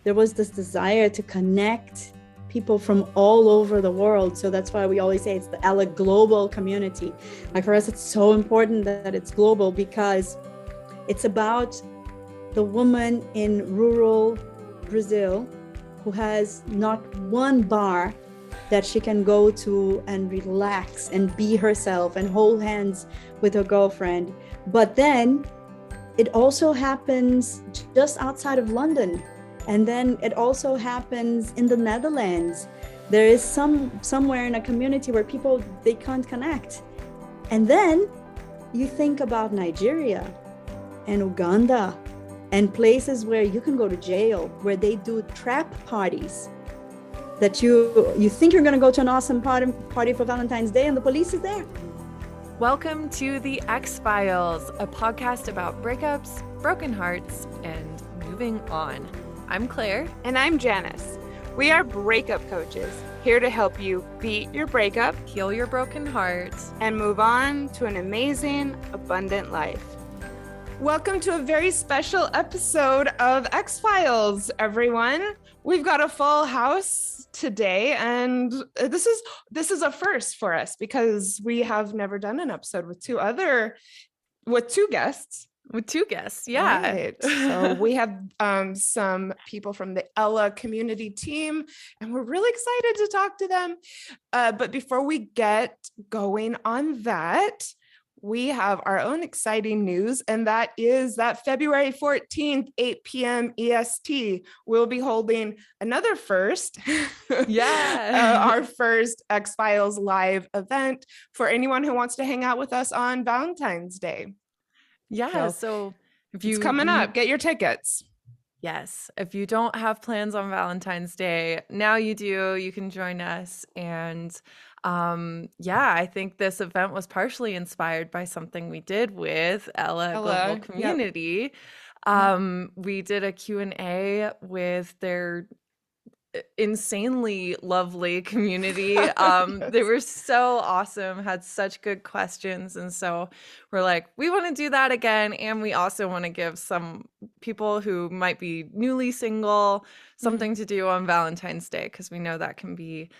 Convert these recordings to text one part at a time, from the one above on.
there was this desire to connect people from all over the world. So that's why we always say it's the Ella global community. Like for us, it's so important that it's global because it's about the woman in rural Brazil who has not one bar that she can go to and relax and be herself and hold hands with her girlfriend. But then it also happens just outside of London. And then it also happens in the Netherlands. There is somewhere in a community where people, they can't connect. And then you think about Nigeria and Uganda and places where you can go to jail, where they do trap parties, that you think you're going to go to an awesome party for Valentine's Day and the police is there. Welcome to the X-Files, a podcast about breakups, broken hearts, and moving on. I'm Claire. And I'm Janice. We are breakup coaches, here to help you beat your breakup, heal your broken heart, and move on to an amazing, abundant life. Welcome to a very special episode of X-Files, everyone. We've got a full house today, and this is a first for us because we have never done an episode with two guests. With two guests, yeah. Right. So we have some people from the Ella community team, and we're really excited to talk to them. But before we get going on that, we have our own exciting news, and that is that February 14th, 8 p.m. EST, we'll be holding another first. Yeah. Our first X-Files live event for anyone who wants to hang out with us on Valentine's Day. Yeah, so if it's coming up, get your tickets. Yes, if you don't have plans on Valentine's Day, now you do. You can join us. And I think this event was partially inspired by something we did with Ella Global Community. Yep. We did a Q&A with their insanely lovely community. Yes. They were so awesome, had such good questions, and so we're like, we want to do that again, and we also want to give some people who might be newly single something to do on Valentine's Day, because we know that can be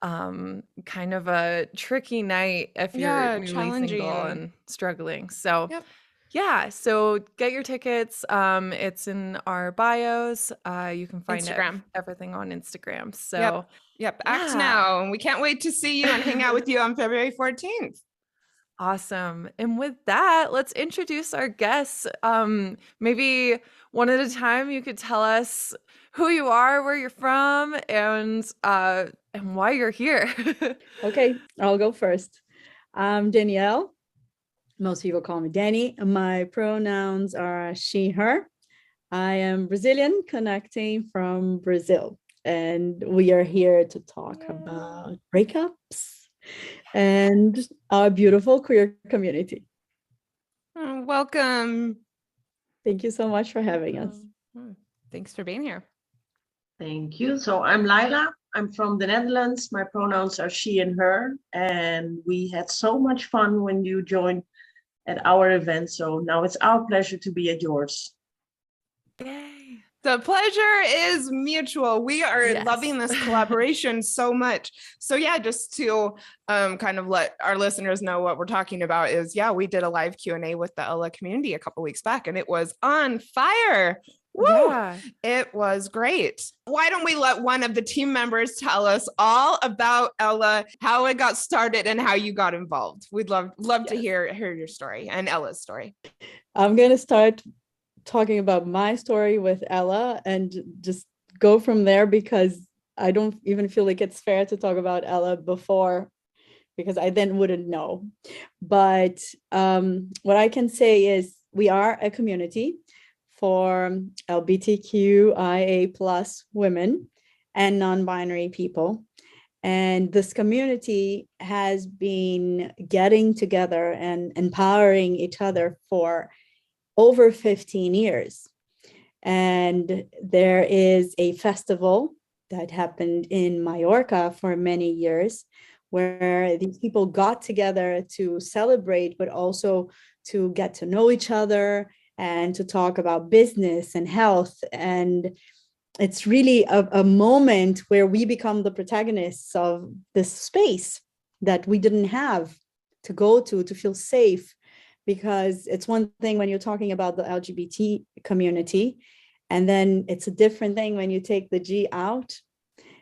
kind of a tricky night if you're newly single and struggling. So yeah, so get your tickets. It's in our bios. You can find everything on Instagram. So act now. And we can't wait to see you and hang out with you on February 14th. Awesome. And with that, let's introduce our guests. Maybe one at a time, you could tell us who you are, where you're from, and why you're here. Okay, I'll go first. I'm Danielle. Most people call me Danny. My pronouns are she, her. I am Brazilian, connecting from Brazil. And we are here to talk about breakups and our beautiful queer community. Welcome. Thank you so much for having us. Thanks for being here. Thank you. So I'm Laila. I'm from the Netherlands. My pronouns are she and her. And we had so much fun when you joined at our event. So now it's our pleasure to be at yours. Yay. The pleasure is mutual. We are loving this collaboration so much. So just to kind of let our listeners know what we're talking about is, we did a live Q&A with the Ella community a couple weeks back, and it was on fire. Woo! Yeah. It was great. Why don't we let one of the team members tell us all about Ella, how it got started, and how you got involved? We'd love to hear your story and Ella's story. I'm going to start talking about my story with Ella and just go from there, because I don't even feel like it's fair to talk about Ella before, because I then wouldn't know. But what I can say is we are a community for LBTQIA plus women and non-binary people. And this community has been getting together and empowering each other for over 15 years. And there is a festival that happened in Mallorca for many years, where these people got together to celebrate, but also to get to know each other and to talk about business and health. And it's really a moment where we become the protagonists of this space that we didn't have to go to feel safe. Because it's one thing when you're talking about the LGBT community, and then it's a different thing when you take the G out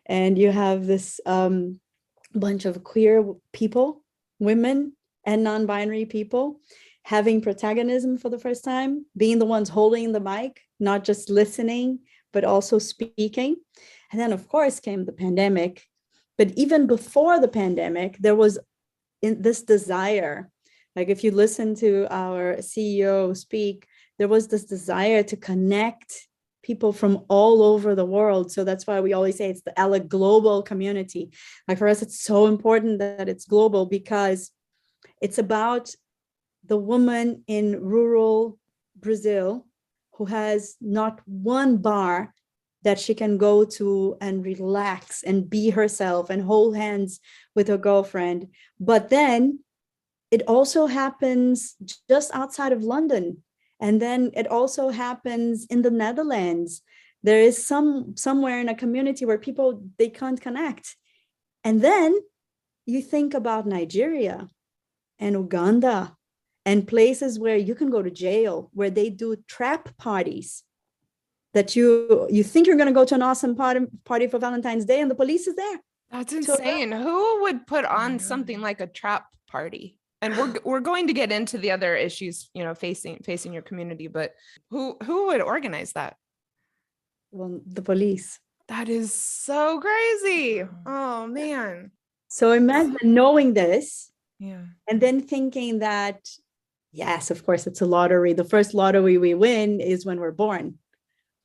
and you have this bunch of queer people, women and non-binary people having protagonism for the first time, being the ones holding the mic, not just listening, but also speaking. And then, of course, came the pandemic. But even before the pandemic, there was this desire. Like if you listen to our CEO speak, there was this desire to connect people from all over the world. So that's why we always say it's the global community. Like for us, it's so important that it's global, because it's about the woman in rural Brazil who has not one bar that she can go to and relax and be herself and hold hands with her girlfriend. But then it also happens just outside of London. And then it also happens in the Netherlands. There is somewhere in a community where people, they can't connect. And then you think about Nigeria and Uganda and places where you can go to jail, where they do trap parties, that you think you're going to go to an awesome party for Valentine's Day and the police is there. That's insane. Who would put on something like a trap party? And we're going to get into the other issues, facing your community, but who would organize that? Well, the police. That is so crazy. Oh man. So imagine knowing this, Yeah. and then thinking that, yes, of course, it's a lottery. The first lottery we win is when we're born.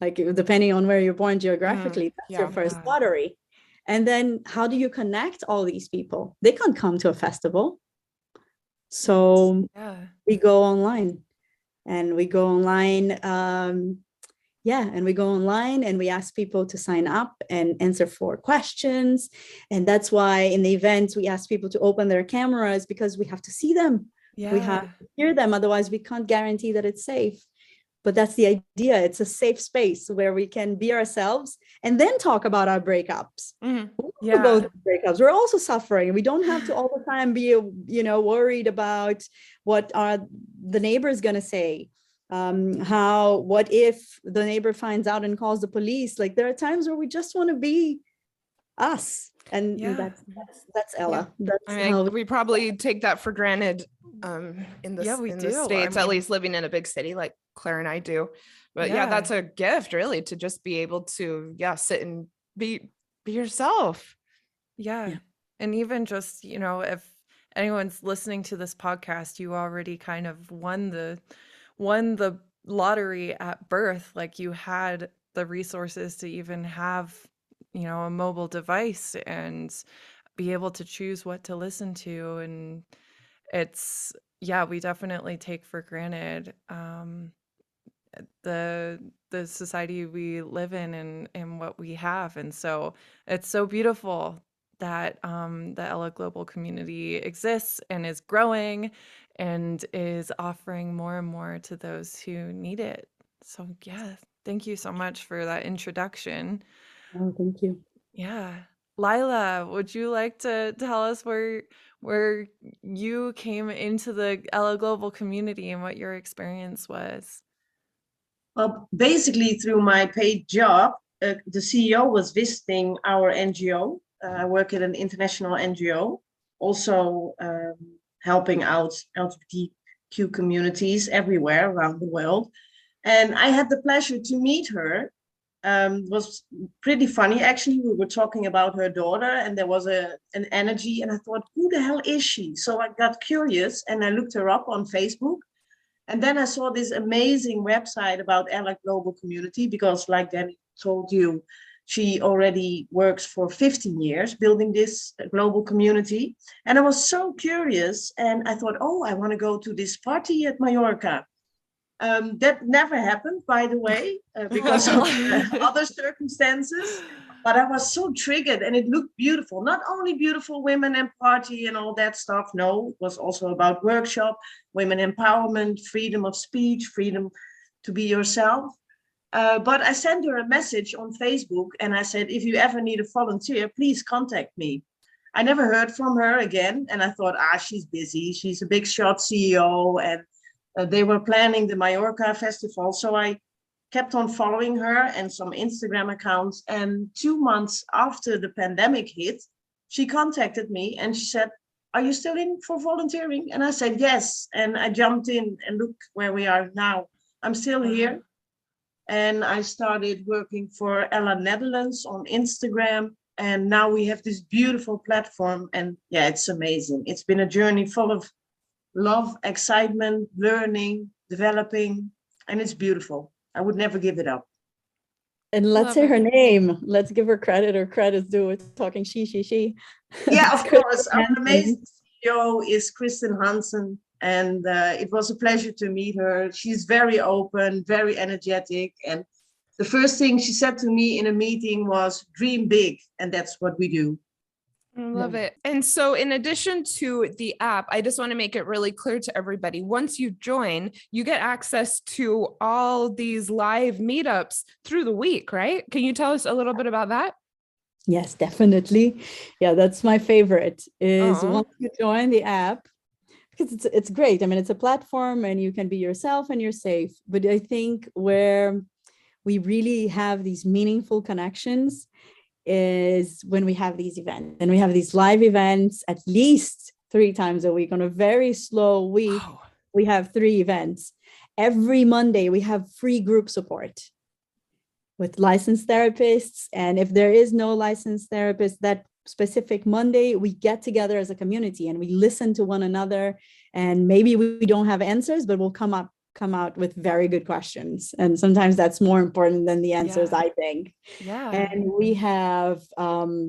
Like depending on where you're born geographically, that's your first lottery. And then how do you connect all these people? They can't come to a festival. So we go online, and we go online. And we go online and we ask people to sign up and answer 4 questions. And that's why in the events, we ask people to open their cameras, because we have to see them. Yeah. We have to hear them. Otherwise, we can't guarantee that it's safe. But that's the idea. It's a safe space where we can be ourselves and then talk about our breakups. Mm-hmm. We'll go through breakups. We're also suffering. We don't have to all the time be, worried about what are the neighbors going to say. What if the neighbor finds out and calls the police? Like there are times where we just want to be us. And that's Ella. That's we probably take that for granted in the States, at least living in a big city like Claire and I do. But that's a gift really, to just be able to sit and be yourself. And even just, if anyone's listening to this podcast, you already kind of won the lottery at birth. Like you had the resources to even have, a mobile device and be able to choose what to listen to. And it's, we definitely take for granted the society we live in and what we have. And so it's so beautiful that the Ella Global community exists and is growing and is offering more and more to those who need it. So thank you so much for that introduction. Oh, thank you. Yeah. Laila, would you like to tell us where you came into the Ella Global community and what your experience was? Well, basically through my paid job, the CEO was visiting our NGO. I work at an international NGO, also helping out LGBTQ communities everywhere around the world. And I had the pleasure to meet her. Was pretty funny, actually. We were talking about her daughter, and there was an energy, and I thought, who the hell is she? So I got curious, and I looked her up on Facebook. And then I saw this amazing website about Ella Global Community, because like Danielle told you, she already works for 15 years building this global community. And I was so curious, and I thought, I want to go to this party at Mallorca. That never happened, by the way, because of other circumstances. But I was so triggered, and it looked beautiful. Not only beautiful women and party and all that stuff. No, it was also about workshop, women empowerment, freedom of speech, freedom to be yourself. But I sent her a message on Facebook and I said, if you ever need a volunteer, please contact me. I never heard from her again. And I thought, she's busy. She's a big shot CEO and they were planning the Mallorca festival. So I kept on following her and some Instagram accounts. And 2 months after the pandemic hit, she contacted me and she said, are you still in for volunteering? And I said, yes. And I jumped in and look where we are now. I'm still here. And I started working for Ella Netherlands on Instagram. And now we have this beautiful platform. And yeah, it's amazing. It's been a journey full of love, excitement, learning, developing, and it's beautiful. I would never give it up. And let's say her name. Let's give her credit or credit's due. It's talking she. Yeah, of course. Our amazing CEO is Kristen Hansen. And it was a pleasure to meet her. She's very open, very energetic. And the first thing she said to me in a meeting was, dream big. And that's what we do. I love it. And so in addition to the app, I just want to make it really clear to everybody, once you join, you get access to all these live meetups through the week, right? Can you tell us a little bit about that? Yes, definitely. Yeah, that's my favorite is once you join the app, because it's great. I mean, it's a platform and you can be yourself and you're safe. But I think where we really have these meaningful connections is when we have these events, and we have these live events at least 3 times a week. On a very slow week, we have 3 events. Every Monday, we have free group support with licensed therapists. And if there is no licensed therapist, that specific Monday, we get together as a community and we listen to one another. And maybe we don't have answers, but we'll come out with very good questions. And sometimes that's more important than the answers, I think. Yeah. And we have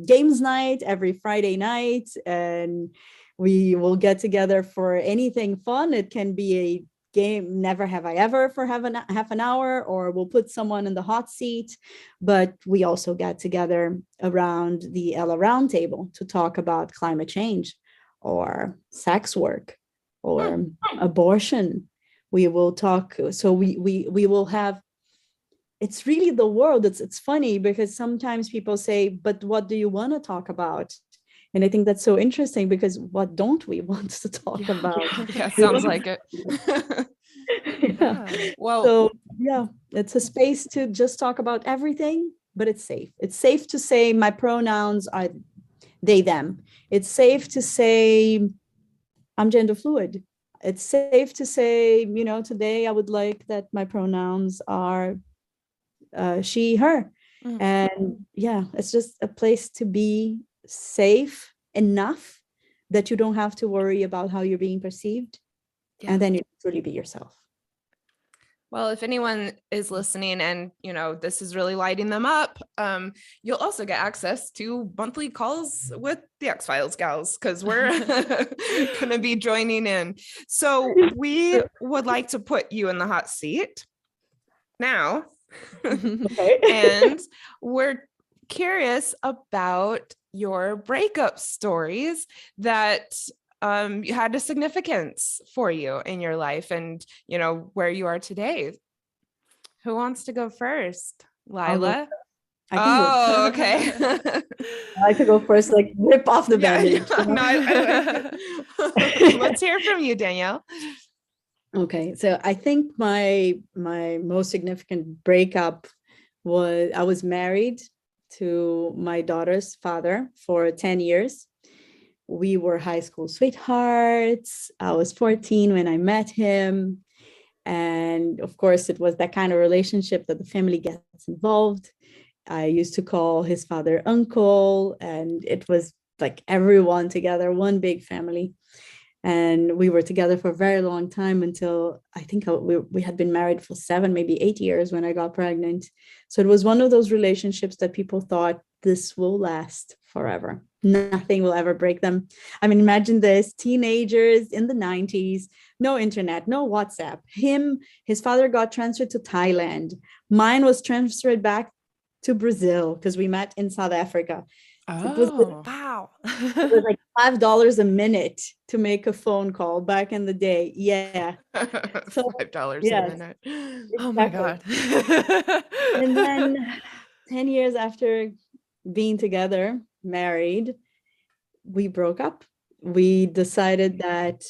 games night every Friday night, and we will get together for anything fun. It can be a game, Never Have I Ever, for half an hour, or we'll put someone in the hot seat. But we also get together around the Ella Round Table to talk about climate change or sex work or abortion. We will talk. So we will have, it's really the world. It's funny because sometimes people say, but what do you want to talk about? And I think that's so interesting because what don't we want to talk about? Yeah, sounds like it. Well, so yeah, it's a space to just talk about everything, but it's safe. It's safe to say my pronouns are they, them. It's safe to say I'm gender fluid. It's safe to say, today I would like that my pronouns are she, her. And yeah, it's just a place to be safe enough that you don't have to worry about how you're being perceived. And then you truly be yourself. Well, if anyone is listening and, this is really lighting them up, you'll also get access to monthly calls with the X-Files gals, because we're going to be joining in. So we would like to put you in the hot seat now. And we're curious about your breakup stories that had a significance for you in your life and, where you are today. Who wants to go first? Laila? Oh, okay. I like to go first, like rip off the bandage. Let's hear from you, Danielle. Okay, so I think my most significant breakup was I was married to my daughter's father for 10 years. We were high school sweethearts. I was 14 when I met him. And of course, it was that kind of relationship that the family gets involved. I used to call his father uncle, and it was like everyone together, one big family. And we were together for a very long time until I think we had been married for 7, maybe 8 years when I got pregnant. So it was one of those relationships that people thought this will last forever. Nothing will ever break them. I mean, imagine this, teenagers in the 90s, no internet, no WhatsApp. His father got transferred to Thailand. Mine was transferred back to Brazil because we met in South Africa. Oh, wow. It was like $5 a minute to make a phone call back in the day. Yeah. So $5 yes, a minute. Oh my exactly. God. And then 10 years after being together, married, we broke up. We decided that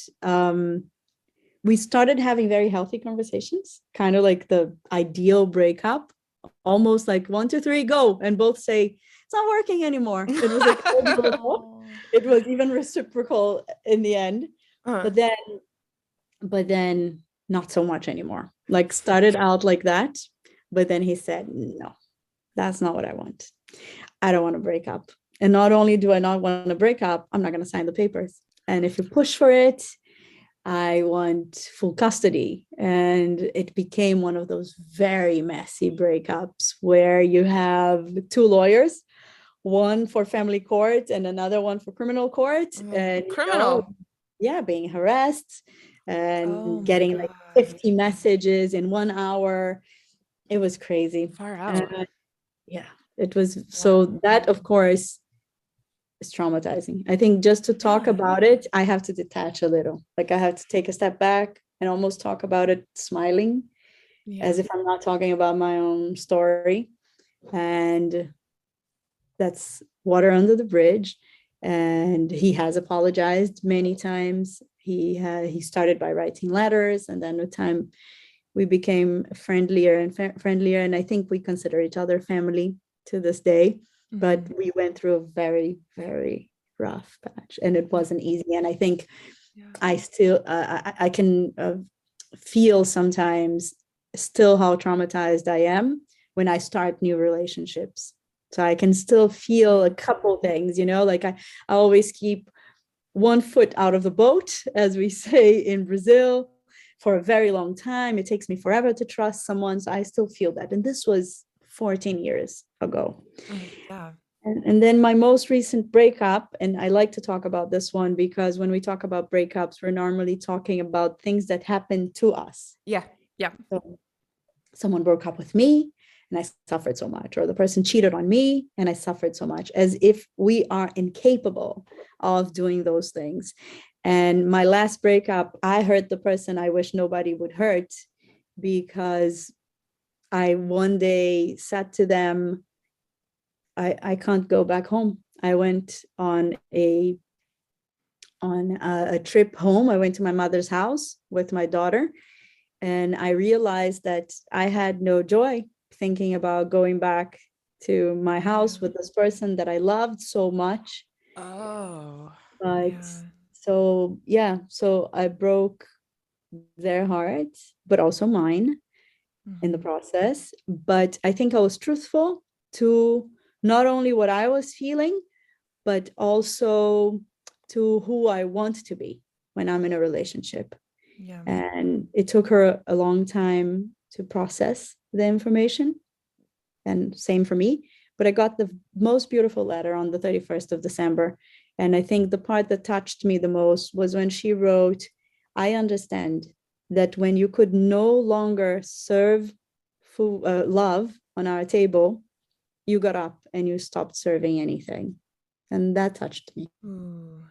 we started having very healthy conversations, kind of like the ideal breakup, almost like 1, 2, 3, go. And both say, it's not working anymore. It was like, it was even reciprocal in the end. Uh-huh. But then not so much anymore. Like started out like that. But then he said, no, that's not what I want. I don't want to break up. And not only do I not want to break up, I'm not going to sign the papers. And if you push for it, I want full custody. And it became one of those very messy breakups where you have 2 lawyers, one for family court and another one for criminal court. And Criminal. being harassed and Oh my getting like God. 50 messages in 1 hour. It was crazy. Far out. Yeah, it was. So that, of course, is traumatizing. I think just to talk about it, I have to detach a little. Like I have to take a step back and almost talk about it smiling, as if I'm not talking about my own story. And that's water under the bridge. And he has apologized many times. He started by writing letters, and then with time we became friendlier and friendlier. And I think we consider each other family to this day. But we went through a very, very rough patch, and it wasn't easy. And I think I still, I can feel sometimes still how traumatized I am when I start new relationships. So I can still feel a couple things, like I always keep one foot out of the boat, as we say in Brazil, for a very long time. It takes me forever to trust someone. So I still feel that. And this was 14 years ago. Yeah. And then my most recent breakup, and I like to talk about this one because when we talk about breakups, we're normally talking about things that happen to us. Yeah. So someone broke up with me and I suffered so much, or the person cheated on me and I suffered so much, as if we are incapable of doing those things. And my last breakup, I hurt the person I wish nobody would hurt, because I one day said to them, I can't go back home. I went on a trip home. I went to my mother's house with my daughter, and I realized that I had no joy thinking about going back to my house with this person that I loved so much. Oh. But so I broke their heart, but also mine in the process. But I think I was truthful to not only what I was feeling, but also to who I want to be when I'm in a relationship. Yeah. And it took her a long time to process the information, and same for me. But I got the most beautiful letter on the 31st of December. And I think the part that touched me the most was when she wrote, I understand that when you could no longer serve food, love on our table, you got up and you stopped serving anything. And that touched me. Ooh.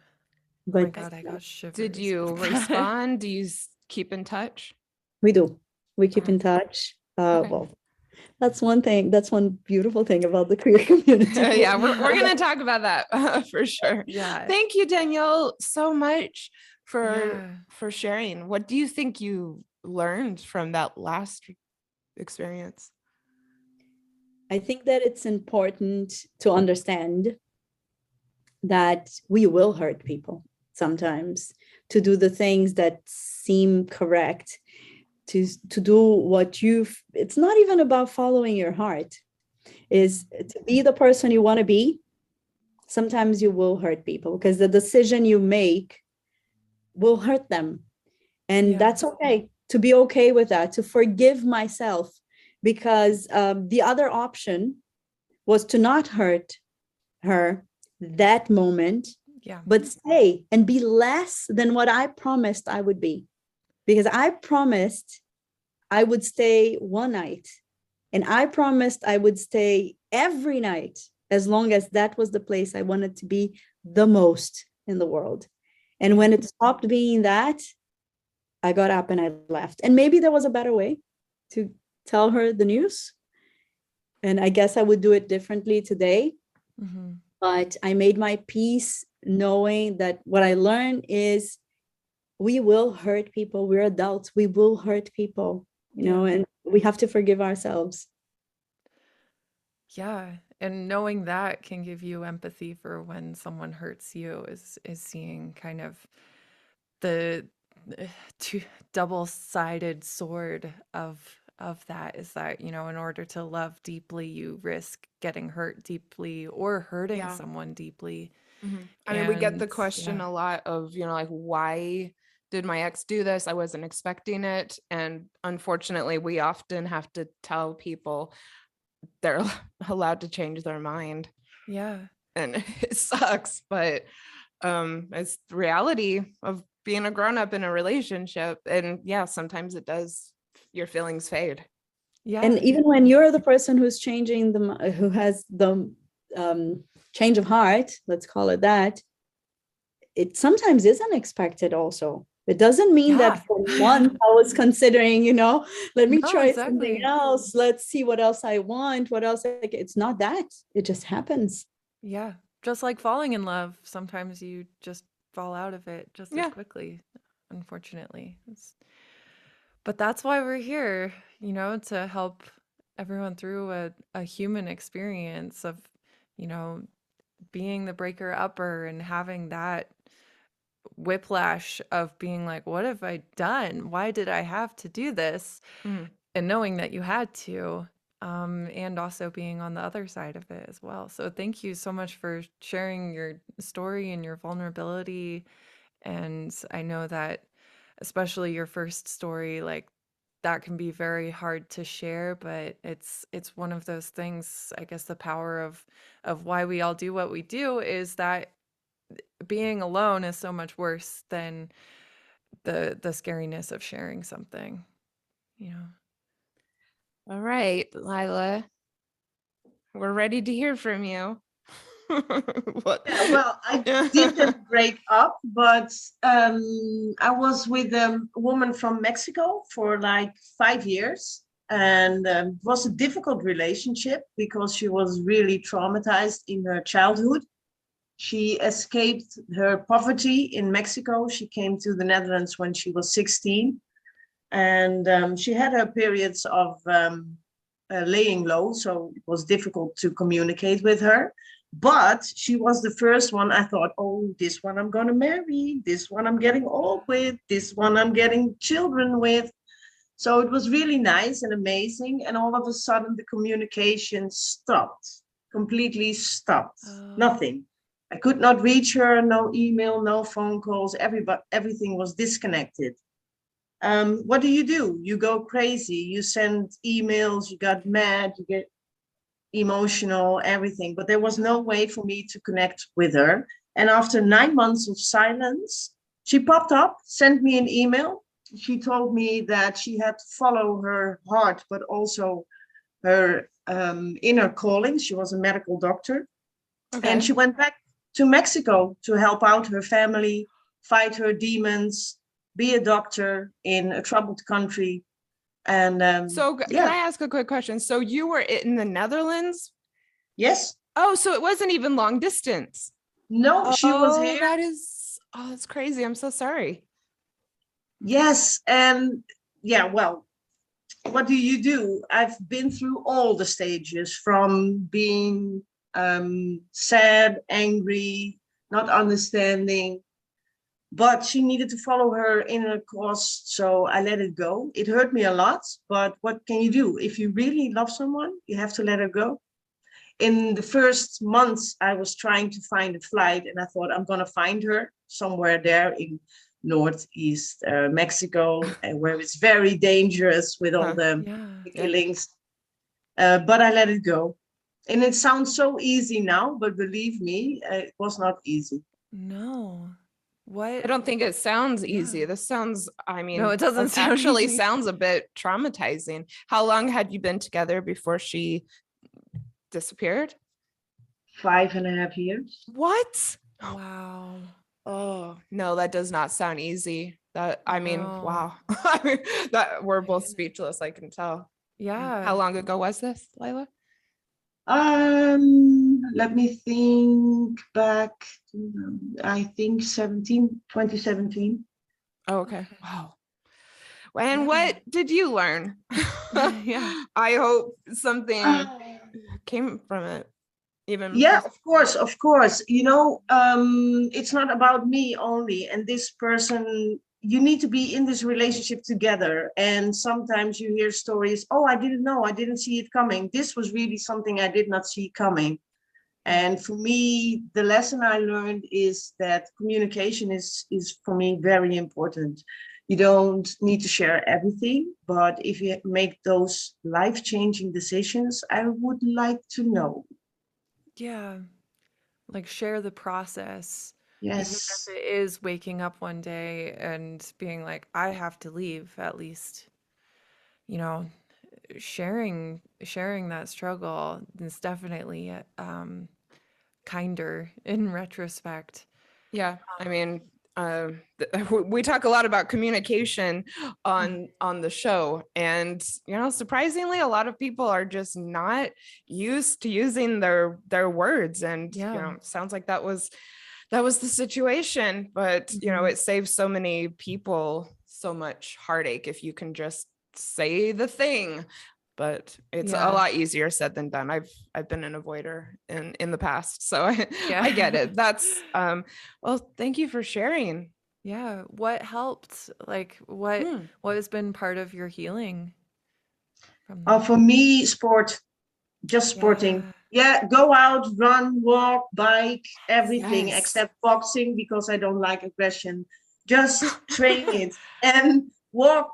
But oh my God, I got shivers. Did you respond? Do you keep in touch? we do. We keep in touch. Okay. Well, that's one thing. That's one beautiful thing about the queer community. Yeah, we're going to talk about that for sure. Yeah. Thank you, Danielle, so much for sharing. What do you think you learned from that last experience? I think that it's important to understand that we will hurt people sometimes, to do the things that seem correct, to do what it's not even about following your heart, is to be the person you want to be. Sometimes you will hurt people because the decision you make will hurt them. And that's okay, to be okay with that, to forgive myself, because the other option was to not hurt her that moment, but stay and be less than what I promised I would be. Because I promised I would stay one night, and I promised I would stay every night, as long as that was the place I wanted to be the most in the world. And when it stopped being that, I got up and I left. And maybe there was a better way to tell her the news. And I guess I would do it differently today. Mm-hmm. But I made my peace knowing that what I learned is we will hurt people. We're adults. We will hurt people, you know, and we have to forgive ourselves. Yeah. And knowing that can give you empathy for when someone hurts you, is seeing kind of the two double-sided sword of that, is that, you know, in order to love deeply, you risk getting hurt deeply or hurting someone deeply. Mm-hmm. I mean, we get the And question a lot of, you know, like, why did my ex do this? I wasn't expecting it. And unfortunately, we often have to tell people they're allowed to change their mind. Yeah. And it sucks, but it's the reality of being a grown-up in a relationship. And yeah, sometimes it does, your feelings fade. Yeah. And even when you're the person who's changing who has the change of heart, let's call it that, it sometimes is unexpected also. It doesn't mean that for months I was considering, you know, let me try something else. Let's see what else I want. What else? It's not that. It just happens. Yeah. Just like falling in love. Sometimes you just fall out of it just as quickly, unfortunately. But that's why we're here, you know, to help everyone through a human experience of, you know, being the breaker upper and having that whiplash of being like, what have I done? Why did I have to do this? And knowing that you had to, and also being on the other side of it as well. So thank you so much for sharing your story and your vulnerability. And I know that especially your first story, like, that can be very hard to share, but it's one of those things. I guess the power of why we all do what we do is that being alone is so much worse than the scariness of sharing something, you know. All right, Laila, we're ready to hear from you. What? Yeah, well, I didn't break up, but I was with a woman from Mexico for like 5 years. And it was a difficult relationship because she was really traumatized in her childhood. She escaped her poverty in Mexico. She came to the Netherlands when she was 16. And she had her periods of laying low, so it was difficult to communicate with her. But she was the first one I thought, oh, this one I'm going to marry, this one I'm getting old with, this one I'm getting children with. So it was really nice and amazing. And all of a sudden, the communication stopped, completely stopped. Nothing. I could not reach her, no email, no phone calls. Everything was disconnected. What do? You go crazy. You send emails, you got mad, you get emotional, everything. But there was no way for me to connect with her. And after 9 months of silence, she popped up, sent me an email. She told me that she had to follow her heart, but also her inner calling. She was a medical doctor. Okay. And she went back to Mexico to help out her family, fight her demons, be a doctor in a troubled country. And so can I ask a quick question? So you were in the Netherlands? Yes. Oh, so it wasn't even long distance. No, she was here. That's crazy. I'm so sorry. Yes. And yeah, well, what do? I've been through all the stages, from being sad, angry, not understanding. But she needed to follow her inner course, so I let it go. It hurt me a lot, but what can you do? If you really love someone, you have to let her go. In the first months, I was trying to find a flight, and I thought I'm going to find her somewhere there in northeast Mexico, where it's very dangerous with all the killings. But I let it go. And it sounds so easy now, but believe me, it was not easy. No. What? I don't think it sounds easy. This sounds, no, it doesn't sound actually easy. Sounds a bit traumatizing. How long had you been together before she disappeared? 5.5 years. What? Wow. Oh, no, that does not sound easy. I mean, No. wow. I mean, that we're both speechless, I can tell. Yeah. How long ago was this, Laila? Let me think back. I think 2017. Oh, okay. Wow. And what did you learn? Yeah. I hope something Ah. came from it. Even Yeah, of course. It's not about me only. And this person, you need to be in this relationship together. And sometimes you hear stories, oh, I didn't know, I didn't see it coming. This was really something I did not see coming. And for me, the lesson I learned is that communication is for me very important. You don't need to share everything, but if you make those life-changing decisions, I would like to know. Yeah. Like share the process. Even if Yes. it is waking up one day and being like, I have to leave, at least, you know, sharing that struggle is definitely kinder in retrospect. Yeah, I mean, we talk a lot about communication on the show, and surprisingly, a lot of people are just not used to using their words, and Yeah. sounds like that was the situation. But it saves so many people so much heartache if you can just say the thing. But it's a lot easier said than done. I've been an avoider in the past, so I get it. That's well, thank you for sharing. Yeah. What helped? Like what has been part of your healing from that? For me, just sporting. Yeah. Yeah, go out, run, walk, bike, everything Yes. except boxing because I don't like aggression. Just train it and walk,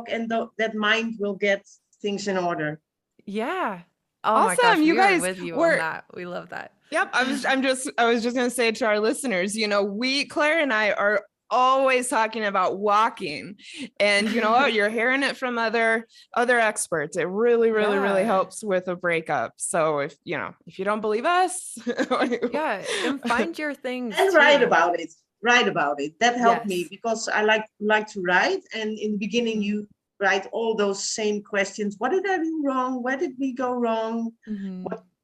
and that mind will get things in order. Yeah. Oh my gosh, Awesome, you we are guys with you on were. that. We love that. Yep, I was just gonna say to our listeners, Claire and I are always talking about walking, and you know what, you're hearing it from other experts. It really really helps with a breakup. So if you don't believe us, Yeah, and find your things And too. write about it. That helped me Yes. because I like to write, and in the beginning you write all those same questions. What did I do wrong? Where did we go wrong?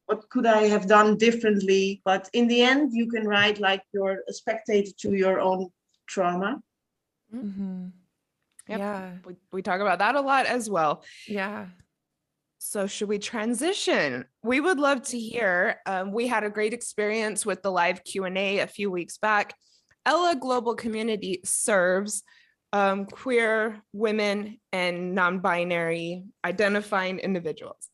What could I have done differently? But in the end, you can write like you're a spectator to your own trauma. Mm-hmm. Yep. Yeah. We talk about that a lot as well. Yeah. So should we transition? We would love to hear. We had a great experience with the live Q&A a few weeks back. Ella Global Community serves queer women and non-binary identifying individuals.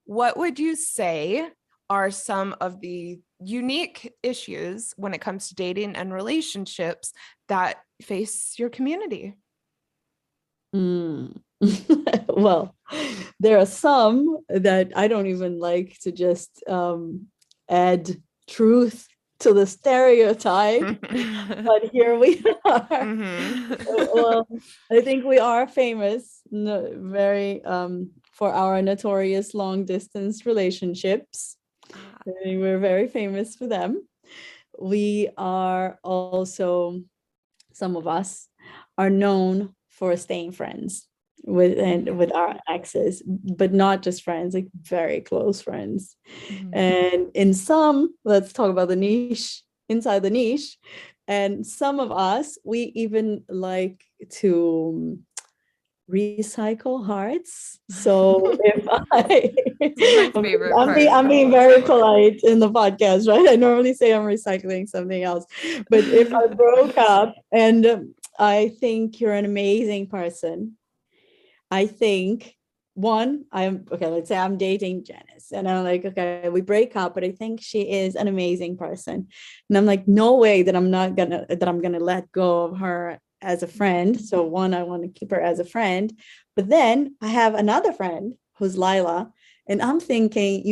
What would you say are some of the unique issues when it comes to dating and relationships that face your community? Well, there are some that I don't even like to just add truth to the stereotype, but here we are. Well, I think we are famous, very for our notorious long distance relationships. I think we're very famous for them. We are also, some of us are known for staying friends with our exes, but not just friends, like very close friends. And in some, let's talk about the niche, inside the niche, and some of us, we even like to recycle hearts. So if I'm being very polite in the podcast, right? I normally say I'm recycling something else, but if I broke up and I think you're an amazing person, I think let's say I'm dating Janice and I'm like, okay, we break up, but I think she is an amazing person. And I'm like, no way that I'm gonna let go of her as a friend. So one, I want to keep her as a friend, but then I have another friend who's Laila, and I'm thinking,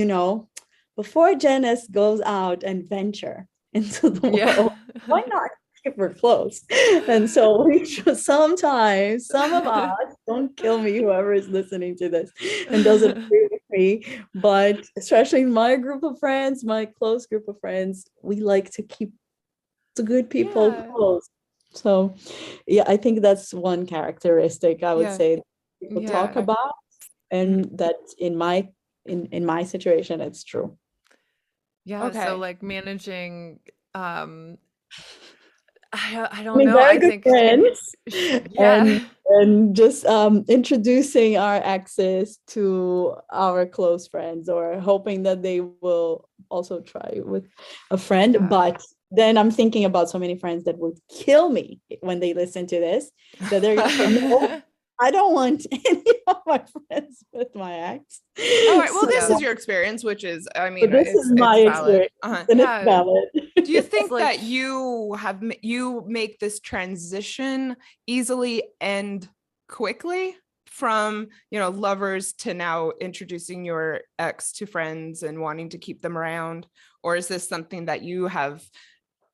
before Janice goes out and venture into the world, why not keep her close? And so we just, sometimes, some of us, don't kill me, whoever is listening to this and doesn't agree with me, but especially my group of friends, my close group of friends, we like to keep good people Yeah. close. So yeah, I think that's one characteristic I would Yeah. say people Yeah. talk about, and that in my situation it's true. Yeah. So Okay. like managing, I I don't mean, know. very I good think, friends, yeah. and just introducing our exes to our close friends, or hoping that they will also try with a friend. Yeah. But then I'm thinking about so many friends that would kill me when they listen to this, that they're gonna say, no, I don't want any of my friends with my ex. All right. Well, So, this is your experience, which is, I but mean, this is my it's valid. experience, and it's Yeah. valid. Do you think like- that you make this transition easily and quickly from, lovers to now introducing your ex to friends and wanting to keep them around? Or is this something that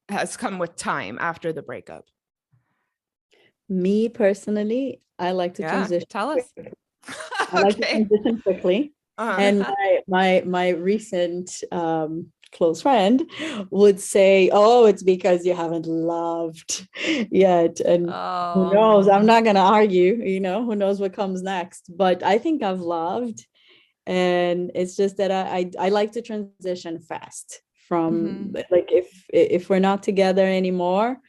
has come with time after the breakup? Me personally, I like to transition. Tell us. I like to Okay. transition quickly. Uh-huh. And my recent close friend would say, "Oh, it's because you haven't loved yet." And who Oh, knows? I'm not gonna argue. Who knows what comes next? But I think I've loved, and it's just that I like to transition fast from like if we're not together anymore.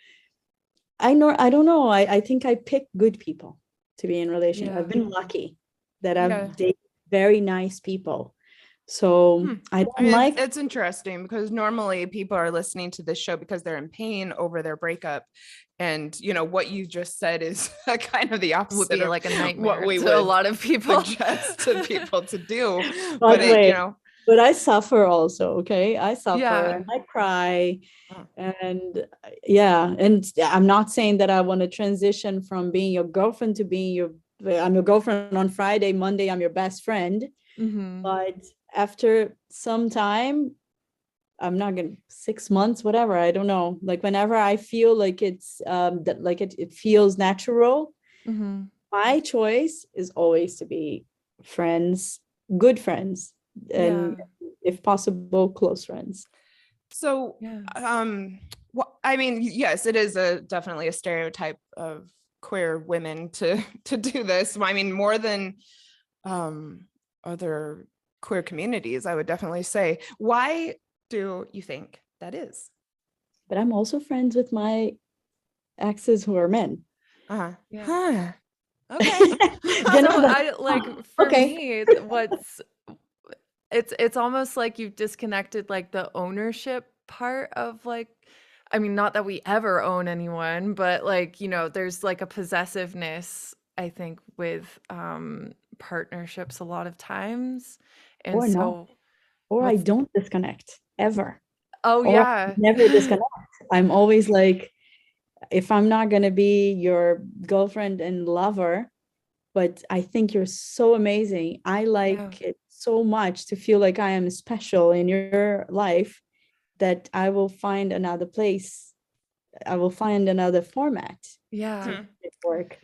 I don't know. I think I pick good people to be in relation. Yeah. I've been lucky that Yeah. I've dated very nice people. So I don't like. It's interesting because normally people are listening to this show because they're in pain over their breakup. And what you just said is kind of the opposite would be of like a nightmare what we to would a lot of people. suggest to people to do. But wait, But but I suffer also. Okay, I suffer Yeah. and I cry, Oh. and yeah, and I'm not saying that I want to transition from being your girlfriend to being I'm your girlfriend on Friday, Monday I'm your best friend. But after some time, I'm not gonna 6 months, whatever, I don't know. Like whenever I feel like it's that like it feels natural, my choice is always to be friends, good friends, and if possible, close friends. So, I mean, yes, it is definitely a stereotype of queer women to do this. I mean, more than other queer communities, I would definitely say. Why do you think that is? But I'm also friends with my exes who are men. Yeah. Okay. So I like for me, it's almost like you've disconnected like the ownership part of like, I mean, not that we ever own anyone, but like, there's like a possessiveness, I think, with partnerships a lot of times. And Or so not. Or I don't disconnect ever. Oh, Or yeah. never disconnect. I'm always like, if I'm not going to be your girlfriend and lover, but I think you're so amazing, I like it so much to feel like I am special in your life, that I will find another place. I will find another format to make it work.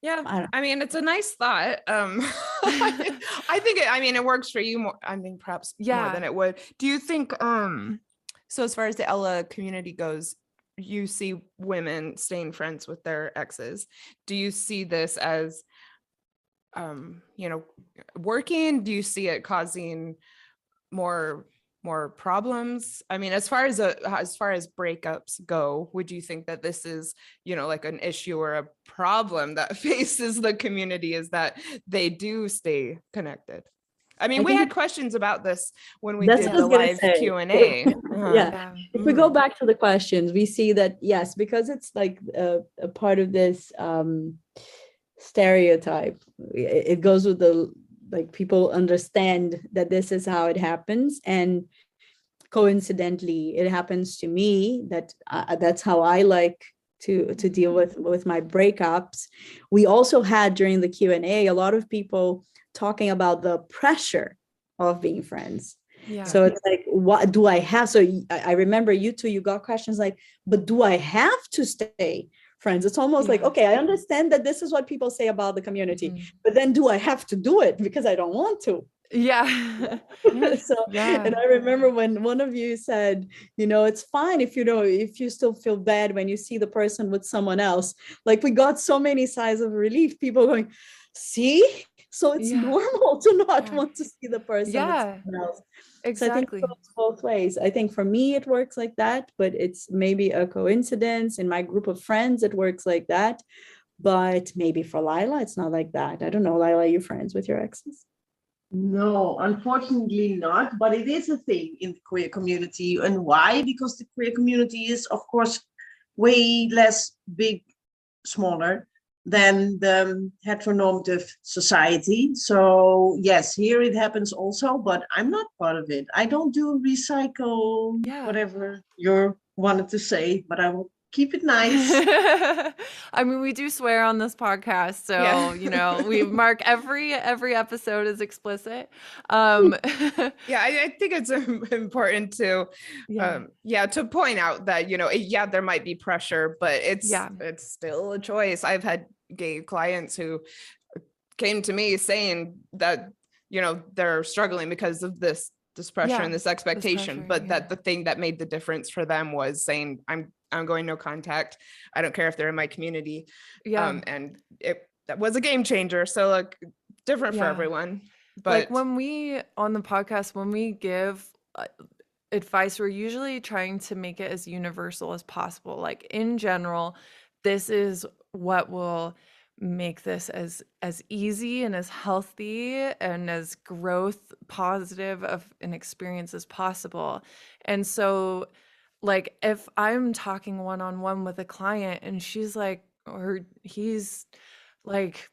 Yeah, I mean, it's a nice thought. I think it works for you more. I mean, perhaps more than it would. Do you think? So as far as the Ella community goes, you see women staying friends with their exes. Do you see this as, working? Do you see it causing more problems? I mean, as far as breakups go, would you think that this is, like an issue or a problem that faces the community, is that they do stay connected? I mean, we had questions about this when we did the live Q&A. Yeah. If we go back to the questions, we see that, yes, because it's like a part of this stereotype, it goes with the, like, people understand that this is how it happens, and coincidentally it happens to me, that that's how I like to deal with my breakups. We also had during the Q&A a lot of people talking about the pressure of being friends. So it's like, what do I have? So I remember you two, you got questions like, but do I have to stay friends? It's almost like, okay, I understand that this is what people say about the community, but then do I have to do it because I don't want to? Yeah. So, Yeah. and I remember when one of you said, it's fine if if you still feel bad when you see the person with someone else. Like, we got so many sighs of relief, people going, see, so it's Yeah. normal to not Yeah. want to see the person with Yeah. someone else. So I think it Exactly. goes both ways. I think for me it works like that, but it's maybe a coincidence. In my group of friends it works like that, but maybe for Laila it's not like that. I don't know, Laila, are you friends with your exes? No, unfortunately not, but it is a thing in the queer community. And why? Because the queer community is, of course, way less big, smaller than the heteronormative society. So yes, here it happens also, but I'm not part of it. I don't do recycle, Yeah. whatever you wanted to say, but I will keep it nice. I mean, we do swear on this podcast, so we mark every episode as explicit. Yeah, I think it's important to to point out that there might be pressure, but it's still a choice. I've had gay clients who came to me saying that they're struggling because of this pressure and this expectation, but that the thing that made the difference for them was saying, I'm going no contact. I don't care if they're in my community. And that was a game changer. So like different for everyone. But like when we on the podcast, when we give advice, we're usually trying to make it as universal as possible. Like in general, this is what will make this as easy and as healthy and as growth positive of an experience as possible. And so like if I'm talking one-on-one with a client and she's like, or he's like,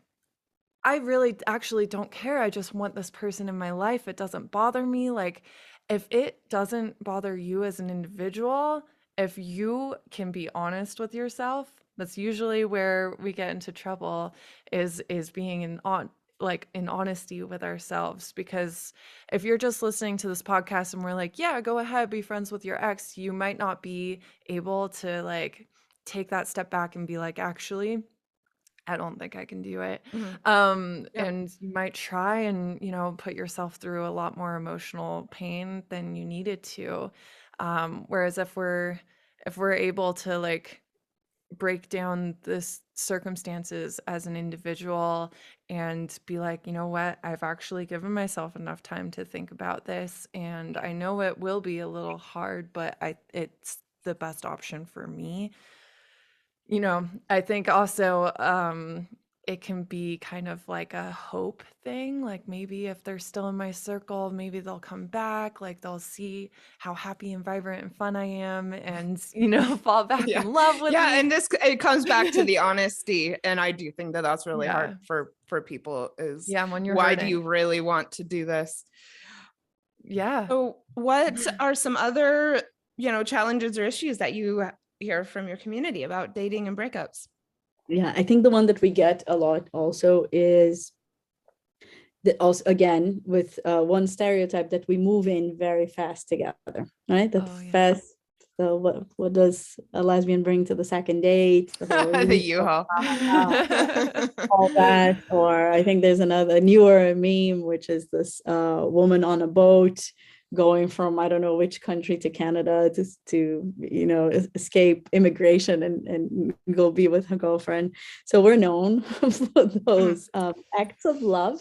I really actually don't care. I just want this person in my life. It doesn't bother me. Like, if it doesn't bother you as an individual, if you can be honest with yourself, that's usually where we get into trouble is being in honesty with ourselves. Because if you're just listening to this podcast and we're like, yeah, go ahead, be friends with your ex, you might not be able to like take that step back and be like, actually, I don't think I can do it. And you might try and, put yourself through a lot more emotional pain than you needed to. Whereas if we're able to like break down this circumstances as an individual and be like, you know what, I've actually given myself enough time to think about this. And I know it will be a little hard, but it's the best option for me. I think also it can be kind of like a hope thing. Like maybe if they're still in my circle, maybe they'll come back, like they'll see how happy and vibrant and fun I am and, fall back in love with me. And it comes back to the honesty. And I do think that that's really hard for people is when you're why hurting. do you really want to do this? Yeah. So what are some other, challenges or issues that you hear from your community about dating and breakups? Yeah, I think the one that we get a lot also is also again with one stereotype that we move in very fast together, right? Fast. So what does a lesbian bring to the second date? The U-Haul. All that. Or I think there's another newer meme, which is this woman on a boat going from I don't know which country to Canada to escape immigration and go be with her girlfriend. So we're known for those acts of love.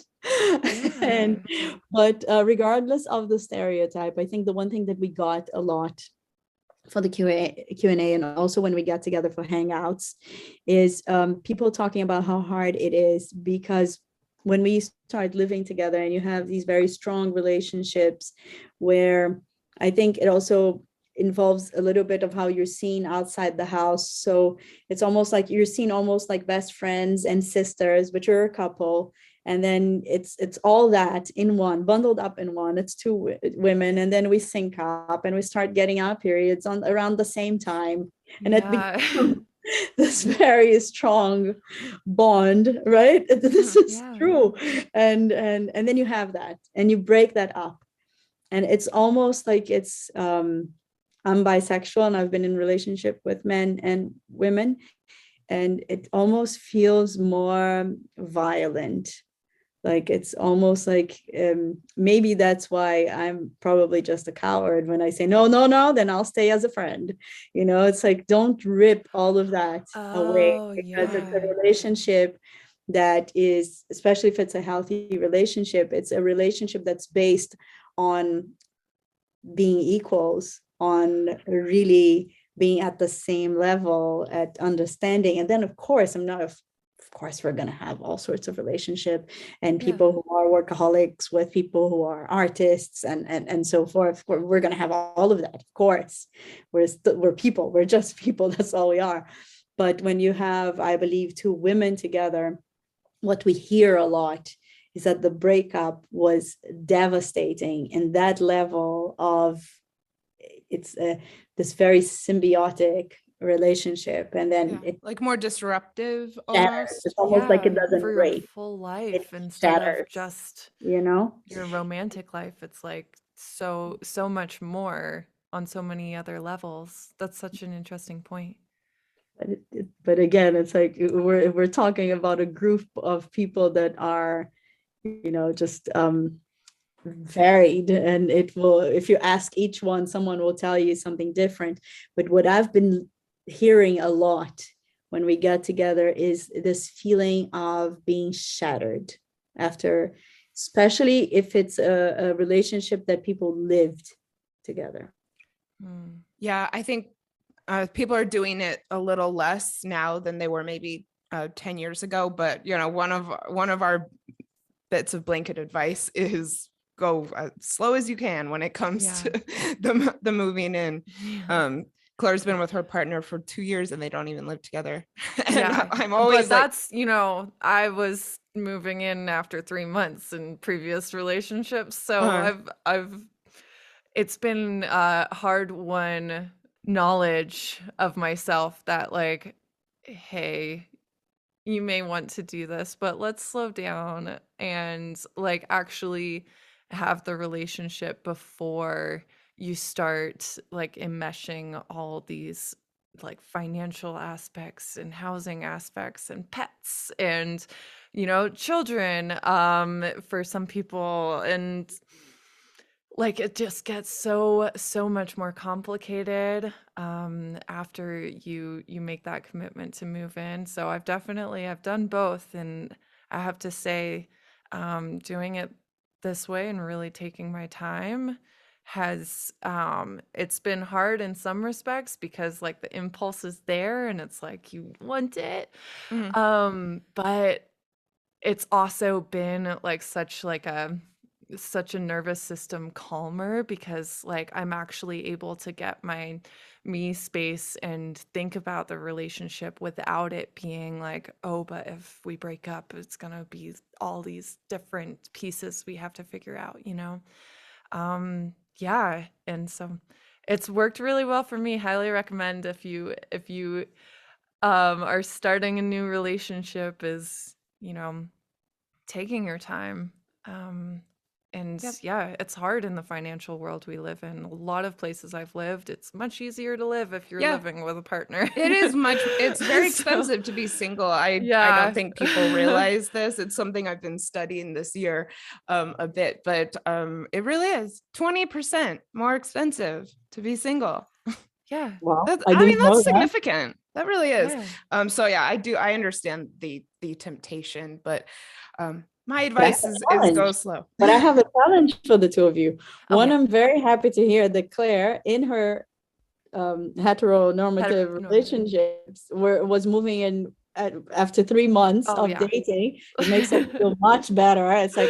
But regardless of the stereotype, I think the one thing that we got a lot for the Q&A and also when we get together for hangouts is people talking about how hard it is, because when we start living together and you have these very strong relationships where I think it also involves a little bit of how you're seen outside the house. So it's almost like you're seen almost like best friends and sisters, but you're a couple. And then it's all that in one, bundled up in one. It's two women, and then we sync up and we start getting our periods around the same time, and it becomes this very strong bond, right? This is true, and then you have that, and you break that up, and it's almost like it's. I'm bisexual, and I've been in relationship with men and women, and it almost feels more violent Like, it's almost like maybe that's why I'm probably just a coward when I say no, no, no, then I'll stay as a friend. It's like, don't rip all of that away, Oh, because it's yeah. a relationship that is, especially if it's a healthy relationship, it's a relationship that's based on being equals, on really being at the same level, at understanding. And then of course we're going to have all sorts of relationship, and people who are workaholics with people who are artists, and so forth. We're going to have all of that, of course. We're people, we're just people, that's all we are. But when you have, I believe, two women together, what we hear a lot is that the breakup was devastating, and that level of, it's this very symbiotic relationship, and then Yeah. Like more disruptive shatters. almost. It's almost like it doesn't For your break, full it life instead of shatters, just your you know. romantic life. It's like so much more on so many other levels. That's such an interesting point. But again, it's like we're talking about a group of people that are, just varied, and it will, if you ask each one, someone will tell you something different. But what I've been hearing a lot when we get together is this feeling of being shattered after, especially if it's a relationship that people lived together. Yeah, I think people are doing it a little less now than they were maybe 10 years ago. But one of our bits of blanket advice is go as slow as you can when it comes to the moving in. Claire's been with her partner for 2 years and they don't even live together. And I'm always but that's, I was moving in after 3 months in previous relationships. So it's been hard won knowledge of myself that, like, hey, you may want to do this, but let's slow down and, like, actually have the relationship before you start, like, enmeshing all these, like, financial aspects and housing aspects and pets and, children, for some people. And, like, it just gets so much more complicated after you make that commitment to move in. So I've done both, and I have to say, doing it this way and really taking my time has it's been hard in some respects, because, like, the impulse is there and it's like you want it. But it's also been like such a nervous system calmer, because, like, I'm actually able to get me space and think about the relationship without it being like, oh, but if we break up, it's gonna be all these different pieces we have to figure out, yeah. And so it's worked really well for me. Highly recommend, if you are starting a new relationship, is taking your time. And yeah, it's hard in the financial world we live in. A lot of places I've lived, it's much easier to live if you're living with a partner. It's very expensive to be single. I don't think people realize this. It's something I've been studying this year a bit, but it really is 20% more expensive to be single. Yeah. Well, that's significant. That really is. So yeah, I understand the temptation, but my advice is go slow. But I have a challenge for the two of you. One, I'm very happy to hear that Claire, in her heteronormative relationships, was moving in after 3 months of dating. It makes us feel much better. It's like,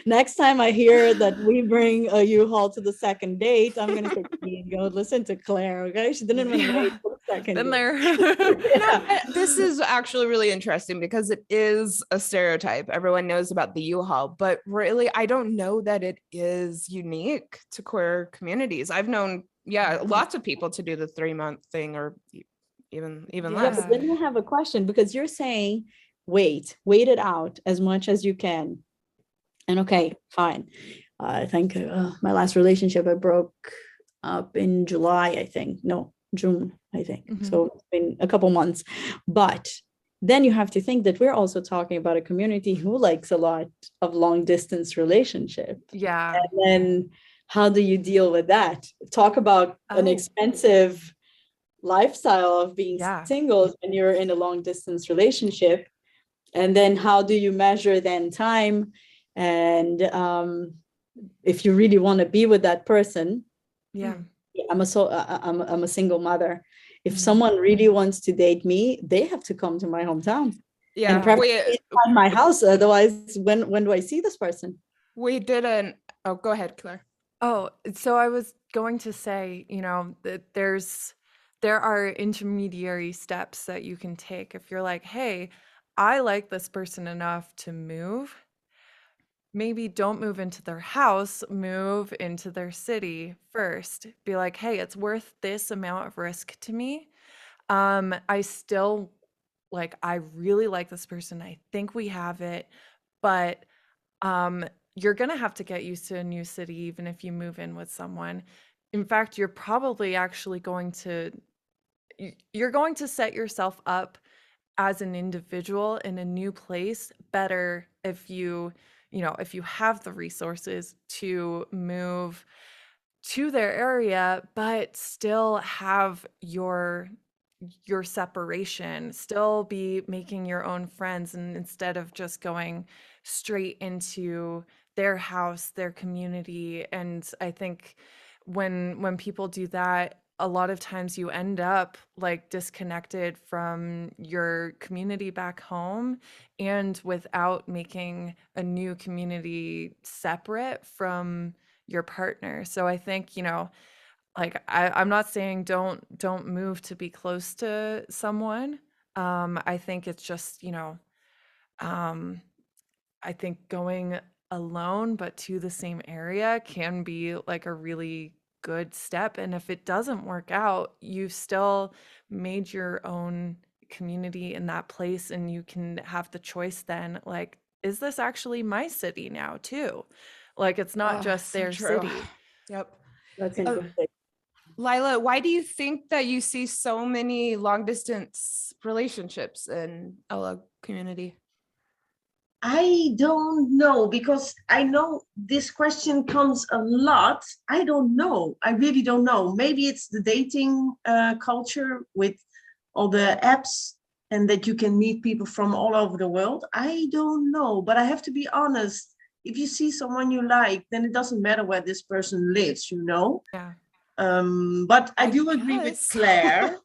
next time I hear that we bring a U-Haul to the second date, I'm gonna say, go listen to Claire. Okay, she didn't even wait for the second date. There. This is actually really interesting, because it is a stereotype. Everyone knows about the U-Haul, but really, I don't know that it is unique to queer communities. I've known lots of people to do the 3-month thing, or even less. But then I have a question, because you're saying wait it out as much as you can, and okay, fine. I think my last relationship, I broke up in July, I think. No, June, I think. So it's been a couple months. But then you have to think that we're also talking about a community who likes a lot of long distance relationship. Yeah. And then how do you deal with that? Talk about an expensive lifestyle of being single when you're in a long distance relationship. And then how do you measure then time? And if you really want to be with that person, I'm a single mother. If someone really wants to date me, they have to come to my hometown. Yeah, and preferably inside my house. Otherwise, when do I see this person? We did oh, go ahead, Claire. Oh, so I was going to say, you know, that there are intermediary steps that you can take. If you're like, hey, I like this person enough to move, maybe don't move into their house, move into their city first. Be like, hey, it's worth this amount of risk to me. I still I really like this person. I think we have it, but you're going to have to get used to a new city, even if you move in with someone. In fact, you're probably actually you're going to set yourself up as an individual in a new place better if if you have the resources to move to their area, but still have your separation, still be making your own friends, and instead of just going straight into their house, their community. And I think when people do that, a lot of times you end up disconnected from your community back home and without making a new community separate from your partner. So I think, I'm not saying don't move to be close to someone. I think it's just, I think going alone but to the same area can be a really good step. And if it doesn't work out, you've still made your own community in that place, and you can have the choice then, is this actually my city now too? It's not just their city. Yep. That's interesting. Laila, why do you think that you see so many long distance relationships in LA community? I don't know, because I know this question comes a lot. I don't know. I really don't know. Maybe it's the dating culture with all the apps and that you can meet people from all over the world. I don't know, but I have to be honest. If you see someone you like, then it doesn't matter where this person lives, Yeah. But I do agree with Claire.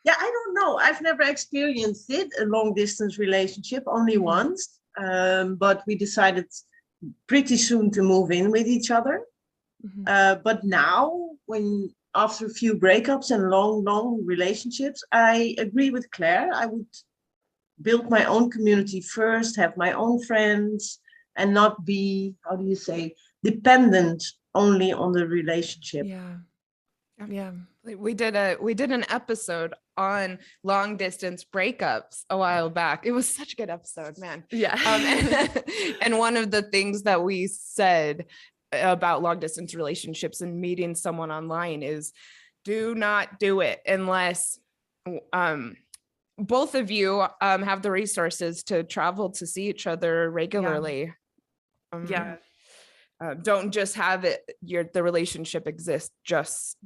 Yeah, I don't know. I've never experienced it, a long distance relationship, only once. But we decided pretty soon to move in with each other. But now, after a few breakups and long relationships, I agree with Claire. I would build my own community first, have my own friends, and not be, how do you say, dependent only on the relationship. Yeah. We did an episode on long distance breakups a while back. It was such a good episode, man. Yeah. And one of the things that we said about long distance relationships and meeting someone online is do not do it unless both of you have the resources to travel to see each other regularly. Don't just have the relationship exist just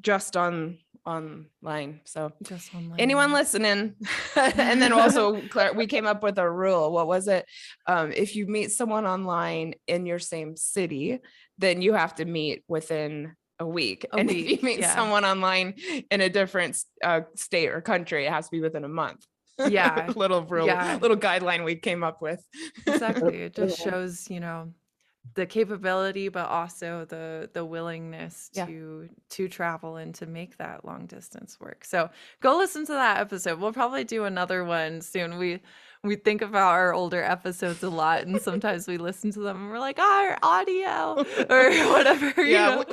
online. So just online. Anyone listening? And then also, Claire, we came up with a rule. What was it? If you meet someone online in your same city, then you have to meet within a week. If you meet someone online in a different state or country, it has to be within a month. Yeah. little guideline we came up with. Exactly. It just shows, the capability, but also the willingness to travel and to make that long distance work. So go listen to that episode. We'll probably do another one soon. We think about our older episodes a lot, and sometimes we listen to them and we're like, our audio or whatever.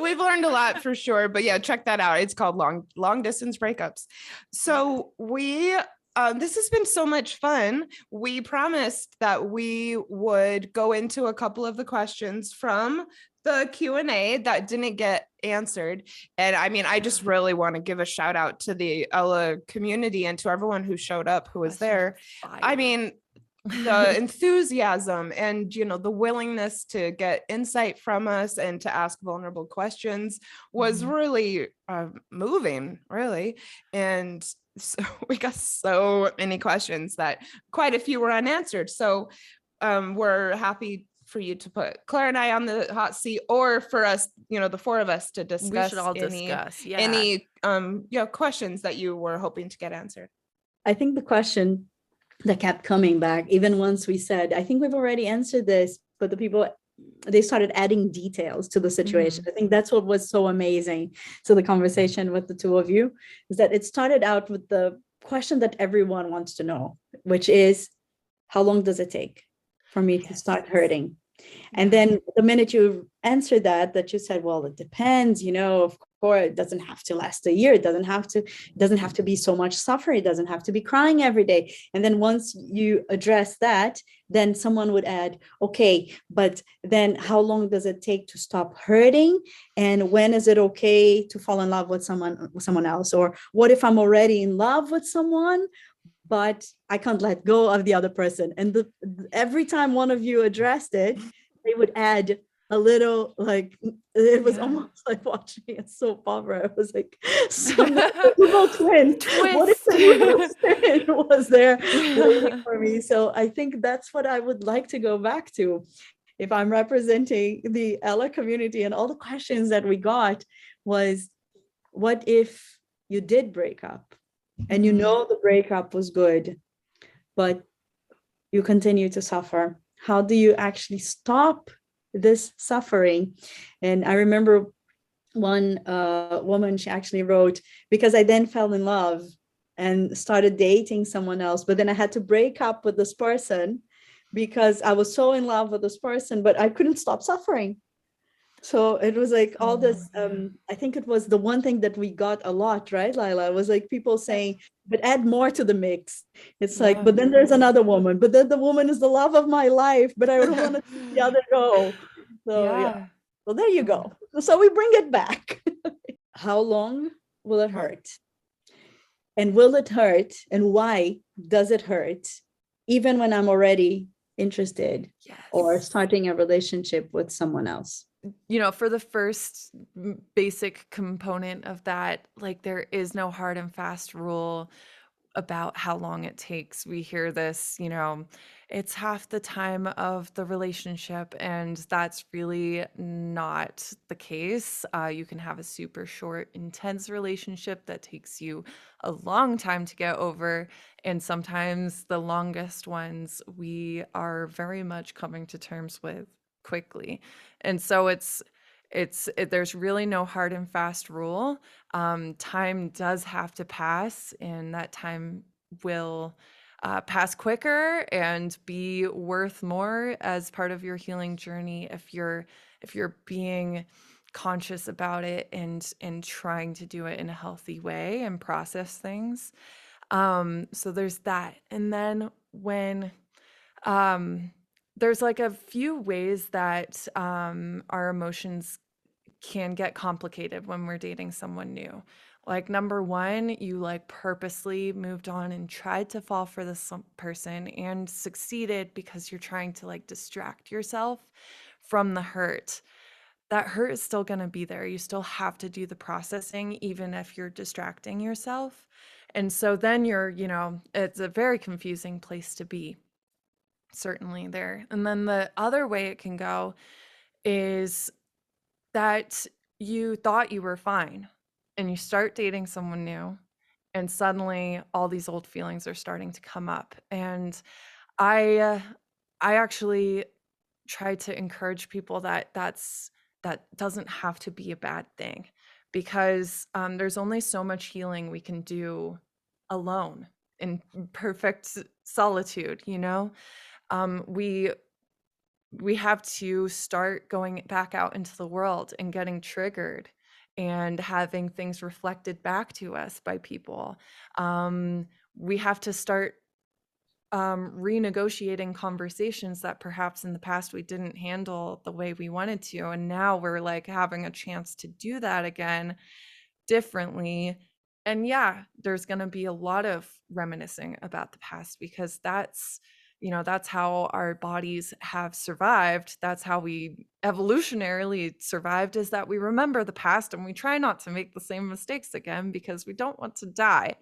We've learned a lot for sure. But yeah, check that out. It's called long distance breakups. So we This has been so much fun. We promised that we would go into a couple of the questions from the Q&A that didn't get answered. And I mean, I just really want to give a shout out to the Ella community and to everyone who showed up, who was there. I mean, the enthusiasm and, you know, the willingness to get insight from us and to ask vulnerable questions was really moving, really. And so we got so many questions that quite a few were unanswered. So we're happy for you to put Claire and I on the hot seat, or for us, you know, the four of us to discuss. We should all discuss, any questions that you were hoping to get answered. I think the question that kept coming back, even once we said, I think we've already answered this, but the people, they started adding details to the situation. I think that's what was so amazing. So the conversation with the two of you is that it started out with the question that everyone wants to know, which is, how long does it take for me to start hurting? And then the minute you answered that you said, well, it depends, you know, of course, it doesn't have to last a year. It doesn't have to be so much suffering. It doesn't have to be crying every day. And then once you address that, then someone would add, okay, but then how long does it take to stop hurting? And when is it okay to fall in love with someone else? Or what if I'm already in love with someone, but I can't let go of the other person? And every time one of you addressed it, they would add a little, like, it was almost like watching a soap opera. It was like some little twist. What if the twist was there waiting for me? So I think that's what I would like to go back to. If I'm representing the Ella community, and all the questions that we got was, what if you did break up and you know the breakup was good, but you continue to suffer? How do you actually stop this suffering? And I remember one woman, she actually wrote, because I then fell in love and started dating someone else, but then I had to break up with this person because I was so in love with this person, but I couldn't stop suffering. So it was like all this, I think it was the one thing that we got a lot, right, Laila? It was like people saying, but add more to the mix. It's like, but then there's another woman, but then the woman is the love of my life, but I don't want to see the other go. So so there you go. So we bring it back. How long will it hurt? And will it hurt? And why does it hurt? Even when I'm already interested or starting a relationship with someone else. You know, for the first basic component of that, like, there is no hard and fast rule about how long it takes. We hear this, you know, it's half the time of the relationship, and that's really not the case. You can have a super short, intense relationship that takes you a long time to get over, and sometimes the longest ones we are very much coming to terms with quickly. And so there's really no hard and fast rule. Time does have to pass, and that time will pass quicker and be worth more as part of your healing journey if you're being conscious about it and trying to do it in a healthy way and process things. So there's that. And then when there's like a few ways that our emotions can get complicated when we're dating someone new. Like, number one, you like purposely moved on and tried to fall for this person and succeeded because you're trying to like distract yourself from the hurt. That hurt is still going to be there. You still have to do the processing, even if you're distracting yourself. And so then it's a very confusing place to be. Certainly there. And then the other way it can go is that you thought you were fine and you start dating someone new, and suddenly all these old feelings are starting to come up. And I actually try to encourage people that doesn't have to be a bad thing, because there's only so much healing we can do alone in perfect solitude, you know? We have to start going back out into the world and getting triggered and having things reflected back to us by people. we have to start renegotiating conversations that perhaps in the past we didn't handle the way we wanted to, and now we're like having a chance to do that again differently. And yeah, there's going to be a lot of reminiscing about the past, because that's, you know, that's how our bodies have survived. That's how we evolutionarily survived, is that we remember the past and we try not to make the same mistakes again, because we don't want to die.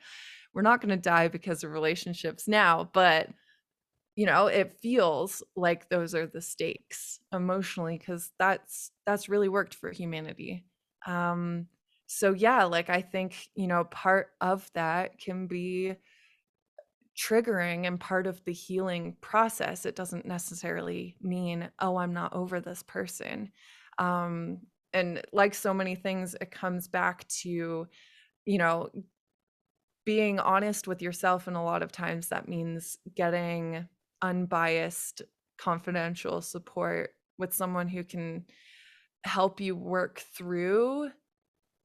We're not going to die because of relationships now, but you know, it feels like those are the stakes emotionally, because that's really worked for humanity. So yeah, like I think, you know, part of that can be triggering and part of the healing process. It doesn't necessarily mean, oh, I'm not over this person. And like so many things, it comes back to, you know, being honest with yourself. And a lot of times that means getting unbiased, confidential support with someone who can help you work through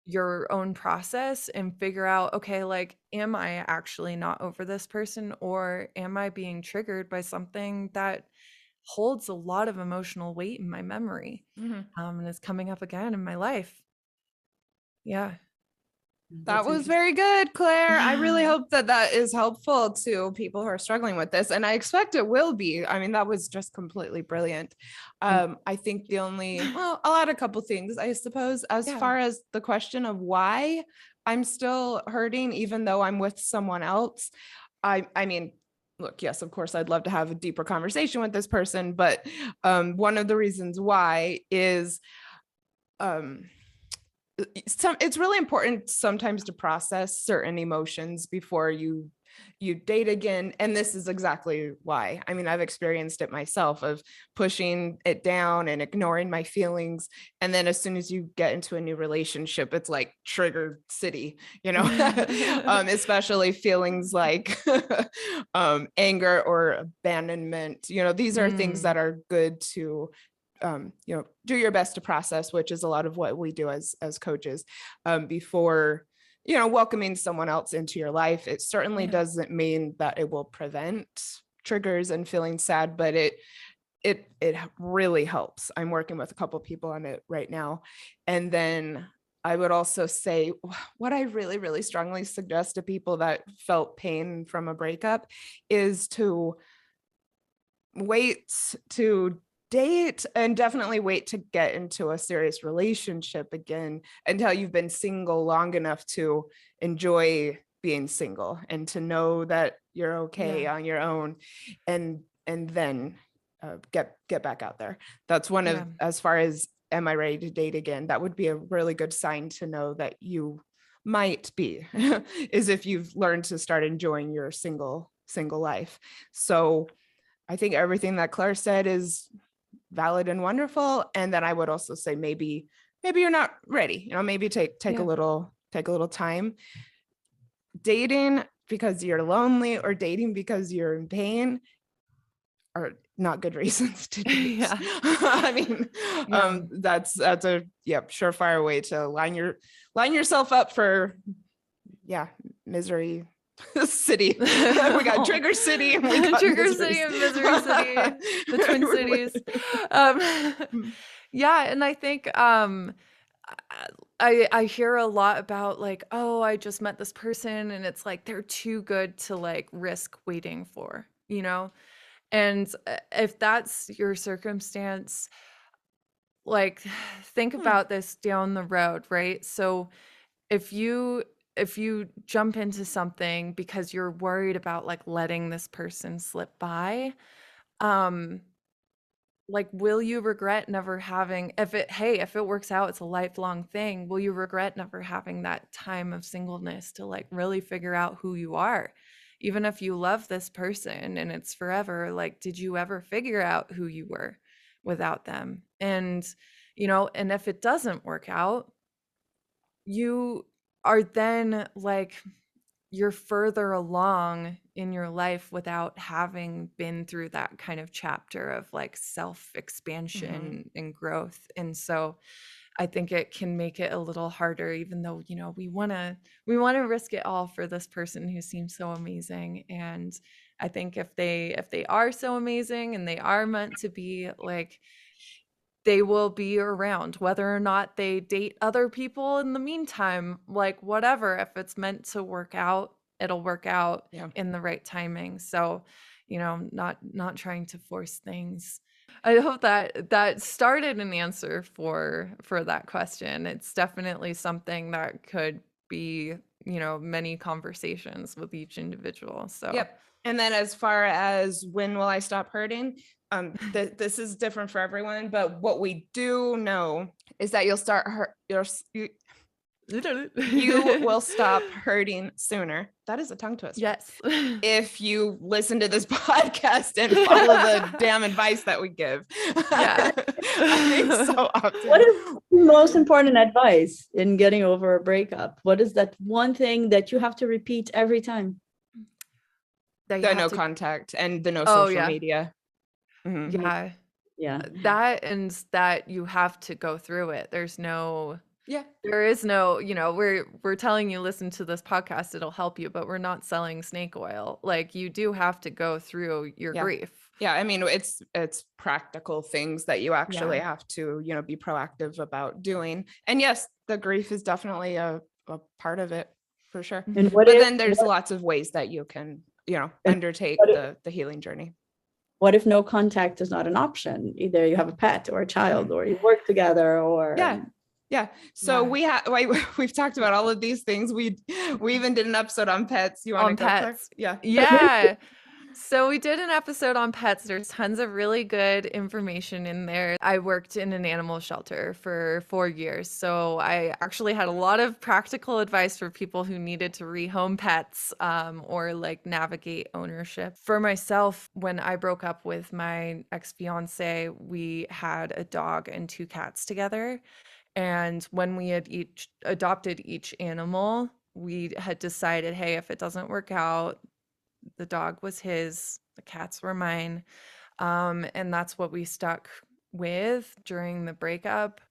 your own process and figure out, okay, like, am I actually not over this person, or am I being triggered by something that holds a lot of emotional weight in my memory, and is coming up again in my life? Yeah. That was very good, Claire. I really hope that that is helpful to people who are struggling with this. And I expect it will be. I mean, that was just completely brilliant. I think well, I'll add a couple things, I suppose, as far as the question of why I'm still hurting, even though I'm with someone else. I mean, look, yes, of course, I'd love to have a deeper conversation with this person, but one of the reasons why is, it's really important sometimes to process certain emotions before you date again. And this is exactly why. I mean, I've experienced it myself, of pushing it down and ignoring my feelings. And then as soon as you get into a new relationship, it's like trigger city, you know, especially feelings like anger or abandonment. You know, these are things that are good to you know, do your best to process, which is a lot of what we do as coaches, before, you know, welcoming someone else into your life. It certainly doesn't mean that it will prevent triggers and feeling sad, but it really helps. I'm working with a couple of people on it right now. And then I would also say, what I really, really strongly suggest to people that felt pain from a breakup is to wait to date, and definitely wait to get into a serious relationship again until you've been single long enough to enjoy being single and to know that you're okay on your own, and then get back out there. That's one of, as far as am I ready to date again, that would be a really good sign to know that you might be is if you've learned to start enjoying your single life. So I think everything that Claire said is valid and wonderful. And then I would also say, maybe you're not ready, you know, maybe take a little time. Dating because you're lonely or dating because you're in pain are not good reasons to date. I mean, that's a surefire way to line yourself up for misery city. We got Trigger City and we got Trigger City and Misery City, the Twin Cities. And I think I hear a lot about like, oh, I just met this person and it's like they're too good to like risk waiting for, you know? And if that's your circumstance, like think about this down the road, right? So if you jump into something because you're worried about like letting this person slip by, like, will you regret never having, if it works out, it's a lifelong thing, will you regret never having that time of singleness to like really figure out who you are? Even if you love this person and it's forever, like, did you ever figure out who you were without them? And, you know, and if it doesn't work out, you are then like, you're further along in your life without having been through that kind of chapter of like self-expansion and growth. And so I think it can make it a little harder, even though, we want to risk it all for this person who seems so amazing. And I think if they are so amazing and they are meant to be, like, they will be around, whether or not they date other people in the meantime, like, whatever. If it's meant to work out, it'll work out in the right timing. So, not trying to force things. I hope that started an answer for that question. It's definitely something that could be, many conversations with each individual. So Yep. And then as far as when will I stop hurting? This is different for everyone, but what we do know is that you'll start you will stop hurting sooner. That is a tongue twister. Yes. If you listen to this podcast and follow the damn advice that we give. Yeah. I think so often. What is the most important advice in getting over a breakup? What is that one thing that you have to repeat every time? The no contact and the no social media. Mm-hmm. Yeah. Yeah. That you have to go through it. There is no, we're telling you, listen to this podcast, it'll help you, but we're not selling snake oil. Like, you do have to go through your grief. Yeah. I mean, it's practical things that you actually have to, be proactive about doing. And yes, the grief is definitely a part of it for sure. And then there's lots of ways that you can, undertake the healing journey. What if no contact is not an option? Either you have a pet or a child, or you work together, or So we've talked about all of these things. We even did an episode on pets. You want to go, pets? Claire? Yeah. So we did an episode on pets. There's tons of really good information in there. I worked in an animal shelter for 4 years. So I actually had a lot of practical advice for people who needed to rehome pets, or like navigate ownership. For myself, when I broke up with my ex-fiance, we had a dog and 2 cats together. And when we had each adopted each animal, we had decided, hey, if it doesn't work out, the dog was his, the cats were mine. And that's what we stuck with during the breakup.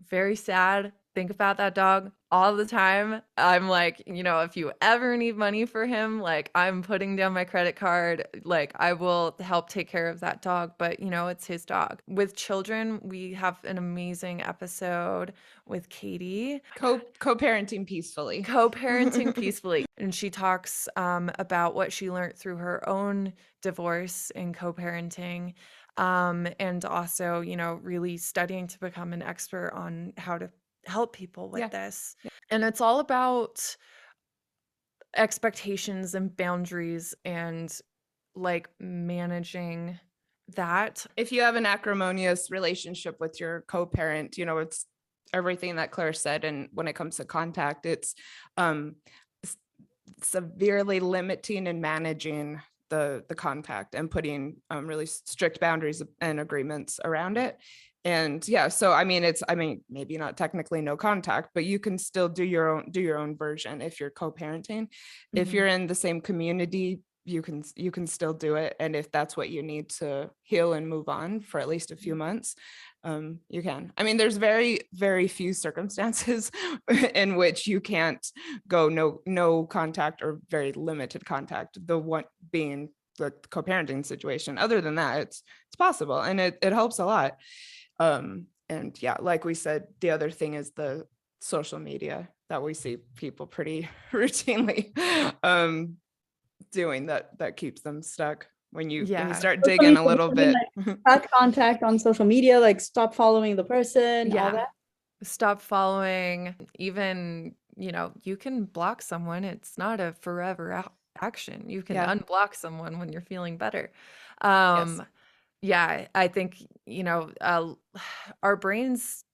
Very sad. Think about that dog all the time. I'm like, if you ever need money for him, like, I'm putting down my credit card, like, I will help take care of that dog, but it's his dog. With children, we have an amazing episode with Katie. Co-parenting peacefully. Co-parenting peacefully. And she talks about what she learned through her own divorce and co-parenting. And also, really studying to become an expert on how to help people with this. Yeah. And it's all about expectations and boundaries and like managing that. If you have an acrimonious relationship with your co-parent, it's everything that Claire said. And when it comes to contact, it's severely limiting and managing the contact and putting really strict boundaries and agreements around it. And so maybe not technically no contact, but you can still do your own version if you're co-parenting. Mm-hmm. If you're in the same community, you can still do it. And if that's what you need to heal and move on for at least a few months, you can. I mean, there's very, very few circumstances in which you can't go no contact or very limited contact. The one being the co-parenting situation. Other than that, it's possible, and it helps a lot. And like we said, the other thing is the social media that we see people pretty routinely doing that keeps them stuck. When you start digging a little bit, cut contact on social media, like stop following the person, all that. Stop following. Even you can block someone. It's not a forever action. You can unblock someone when you're feeling better. Yeah, I think our brains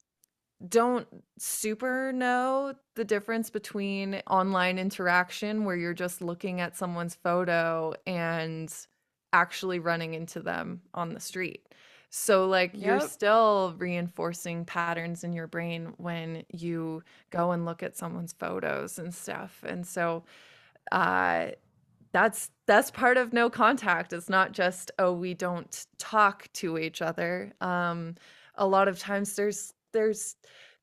don't super know the difference between online interaction where you're just looking at someone's photo and actually running into them on the street. So like you're still reinforcing patterns in your brain when you go and look at someone's photos and stuff. And so that's part of no contact. It's not just, we don't talk to each other. A lot of times there's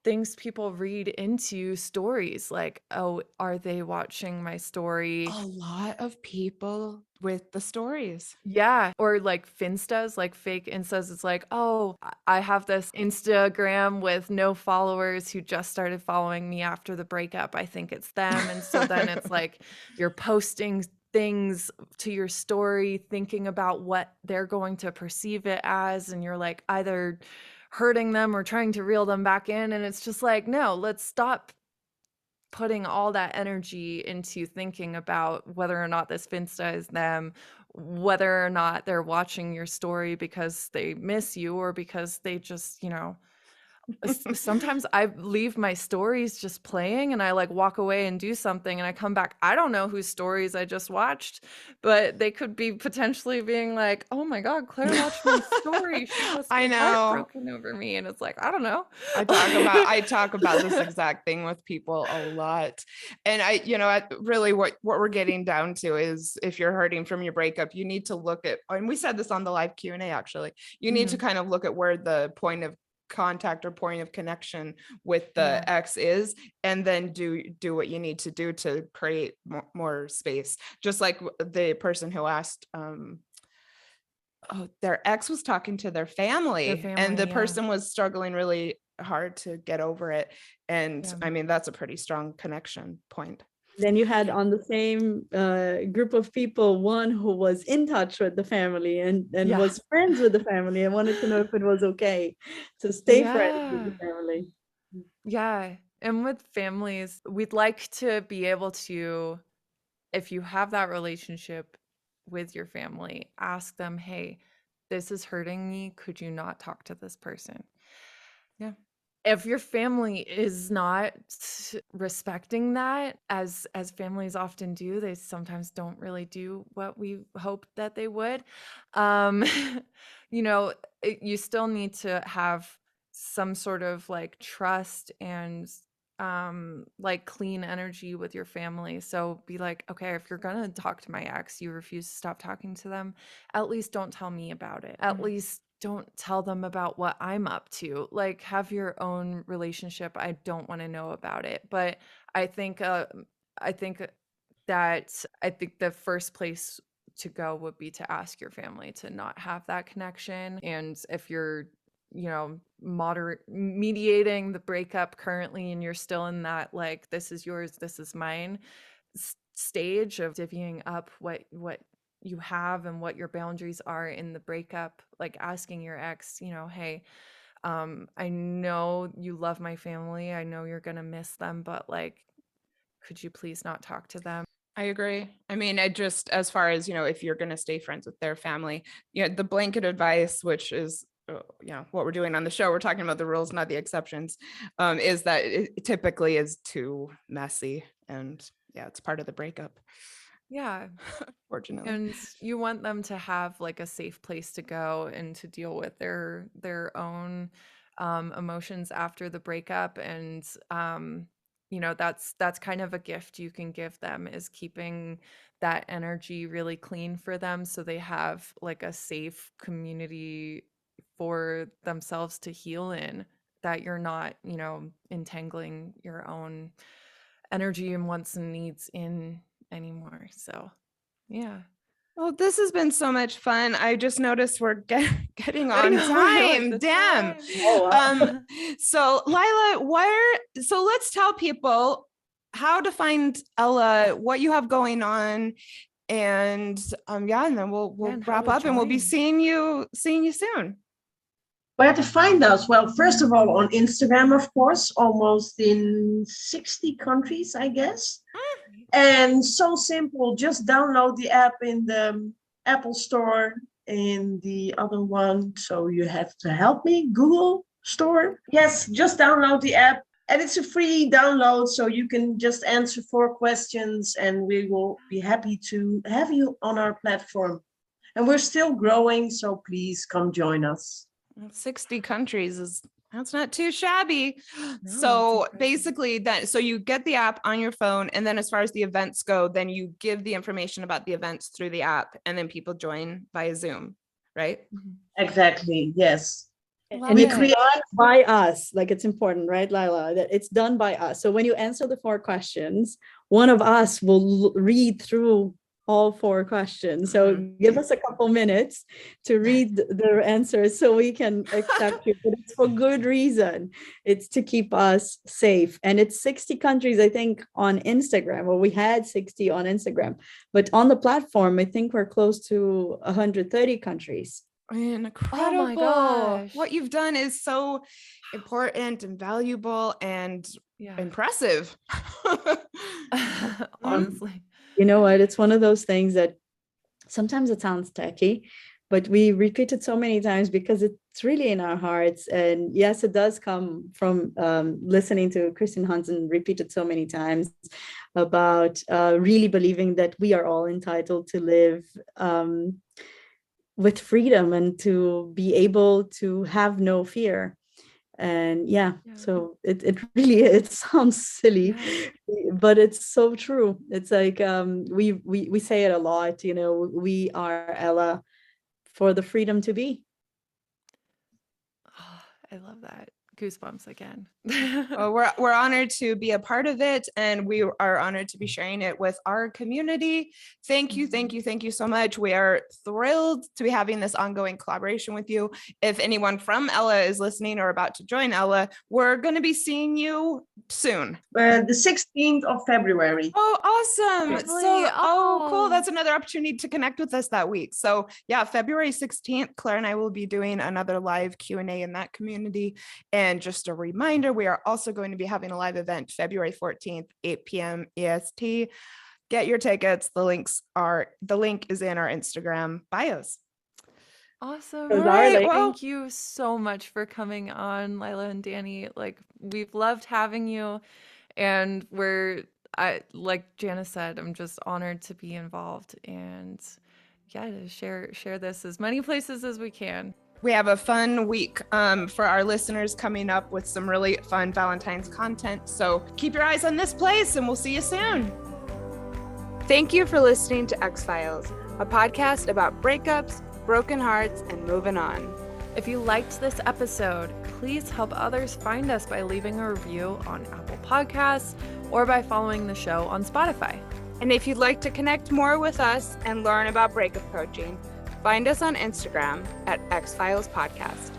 things people read into stories, like, oh, are they watching my story? A lot of people with the stories. Yeah. Or like Finstas, like fake Instas. It's like, oh, I have this Instagram with no followers who just started following me after the breakup. I think it's them. And so then it's like you're posting things to your story, thinking about what they're going to perceive it as. And you're like either hurting them or trying to reel them back in. And it's just like, no, let's stop putting all that energy into thinking about whether or not this Finsta is them, whether or not they're watching your story because they miss you or because they just, sometimes I leave my stories just playing and I like walk away and do something and I come back. I don't know whose stories I just watched, but they could be potentially being like, oh my God, Claire watched my story. She was I know. heartbroken over me. And it's like, I don't know. I talk about this exact thing with people a lot. And really what we're getting down to is if you're hurting from your breakup, you need to look at, and we said this on the live Q&A actually, you need to kind of look at where the point of contact or point of connection with the ex is, and then do what you need to do to create more space. Just like the person who asked, their ex was talking to their family and the person was struggling really hard to get over it. And I mean, that's a pretty strong connection point. Then you had on the same group of people, one who was in touch with the family and was friends with the family. I wanted to know if it was okay to stay friends with the family. Yeah. And with families, we'd like to be able to, if you have that relationship with your family, ask them, hey, this is hurting me. Could you not talk to this person? Yeah. If your family is not respecting that, as families often do, they sometimes don't really do what we hoped that they would. You still need to have some sort of like trust and like clean energy with your family. So be like, okay, if you're gonna talk to my ex, you refuse to stop talking to them, at least don't tell me about it. At least don't tell them about what I'm up to. Like, have your own relationship. I don't want to know about it. But I think the first place to go would be to ask your family to not have that connection. And if you're, mediating the breakup currently and you're still in that like, this is yours, this is mine stage of divvying up what you have and what your boundaries are in the breakup, like asking your ex, hey, I know you love my family, I know you're gonna miss them, but like, could you please not talk to them? I agree. I mean, I just, as far as, if you're going to stay friends with their family, the blanket advice, which is, what we're doing on the show, we're talking about the rules, not the exceptions, is that it typically is too messy. And it's part of the breakup. Yeah. Fortunately. And you want them to have like a safe place to go and to deal with their own emotions after the breakup. And that's kind of a gift you can give them, is keeping that energy really clean for them, so they have like a safe community for themselves to heal in, that you're not entangling your own energy and wants and needs in anymore. So yeah. Well, this has been so much fun. I just noticed we're getting on time. Damn. Time. Oh, wow. So Laila, so let's tell people how to find Ella, what you have going on, and and then we'll wrap up and we'll be seeing you soon. Where to find us? Well, first of all, on Instagram, of course, almost in 60 countries, I guess. And so simple, just download the app in the Apple Store, and the other one, so you have to help me, Google Store. Yes, just download the app, and it's a free download, so you can just answer 4 questions, and we will be happy to have you on our platform. And we're still growing, so please come join us. 60 countries that's not too shabby. No, so basically so you get the app on your phone, and then as far as the events go, then you give the information about the events through the app, and then people join via Zoom, right? Exactly. Yes. And it's done by us. Like, it's important, right, Laila, that it's done by us. So when you answer the 4 questions, one of us will read through all 4 questions. So give us a couple minutes to read the answers so we can accept you. But it's for good reason. It's to keep us safe. And it's 60 countries, I think, on Instagram. Well, we had 60 on Instagram. But on the platform, I think we're close to 130 countries. Incredible. Oh my gosh. What you've done is so important and valuable and impressive. Honestly. You know what? It's one of those things that sometimes it sounds tacky, but we repeat it so many times because it's really in our hearts. And yes, it does come from listening to Kristen Hansen repeat it so many times about really believing that we are all entitled to live with freedom and to be able to have no fear. And so it really, it sounds silly, but it's so true. It's like we say it a lot, you know, we are Ella for the freedom to be. Oh, I love that. Goosebumps again. Well, we're honored to be a part of it, and we are honored to be sharing it with our community. Thank you so much. We are thrilled to be having this ongoing collaboration with you. If anyone from Ella is listening or about to join Ella, we're going to be seeing you soon. The 16th of February. Oh, awesome. Really? So, cool. That's another opportunity to connect with us that week. So yeah, February 16th, Claire and I will be doing another live Q&A in that community. And just a reminder, we are also going to be having a live event February 14th, 8 p.m. EST. Get your tickets. The link is in our Instagram bios. Awesome. So All right. darling. Thank you so much for coming on, Laila and Danny. Like, we've loved having you, and like Janice said, I'm just honored to be involved and to share this as many places as we can. We have a fun week for our listeners coming up with some really fun Valentine's content. So keep your eyes on this place, and we'll see you soon. Thank you for listening to X-Files, a podcast about breakups, broken hearts, and moving on. If you liked this episode, please help others find us by leaving a review on Apple Podcasts or by following the show on Spotify. And if you'd like to connect more with us and learn about breakup coaching, find us on Instagram at X-Files Podcast.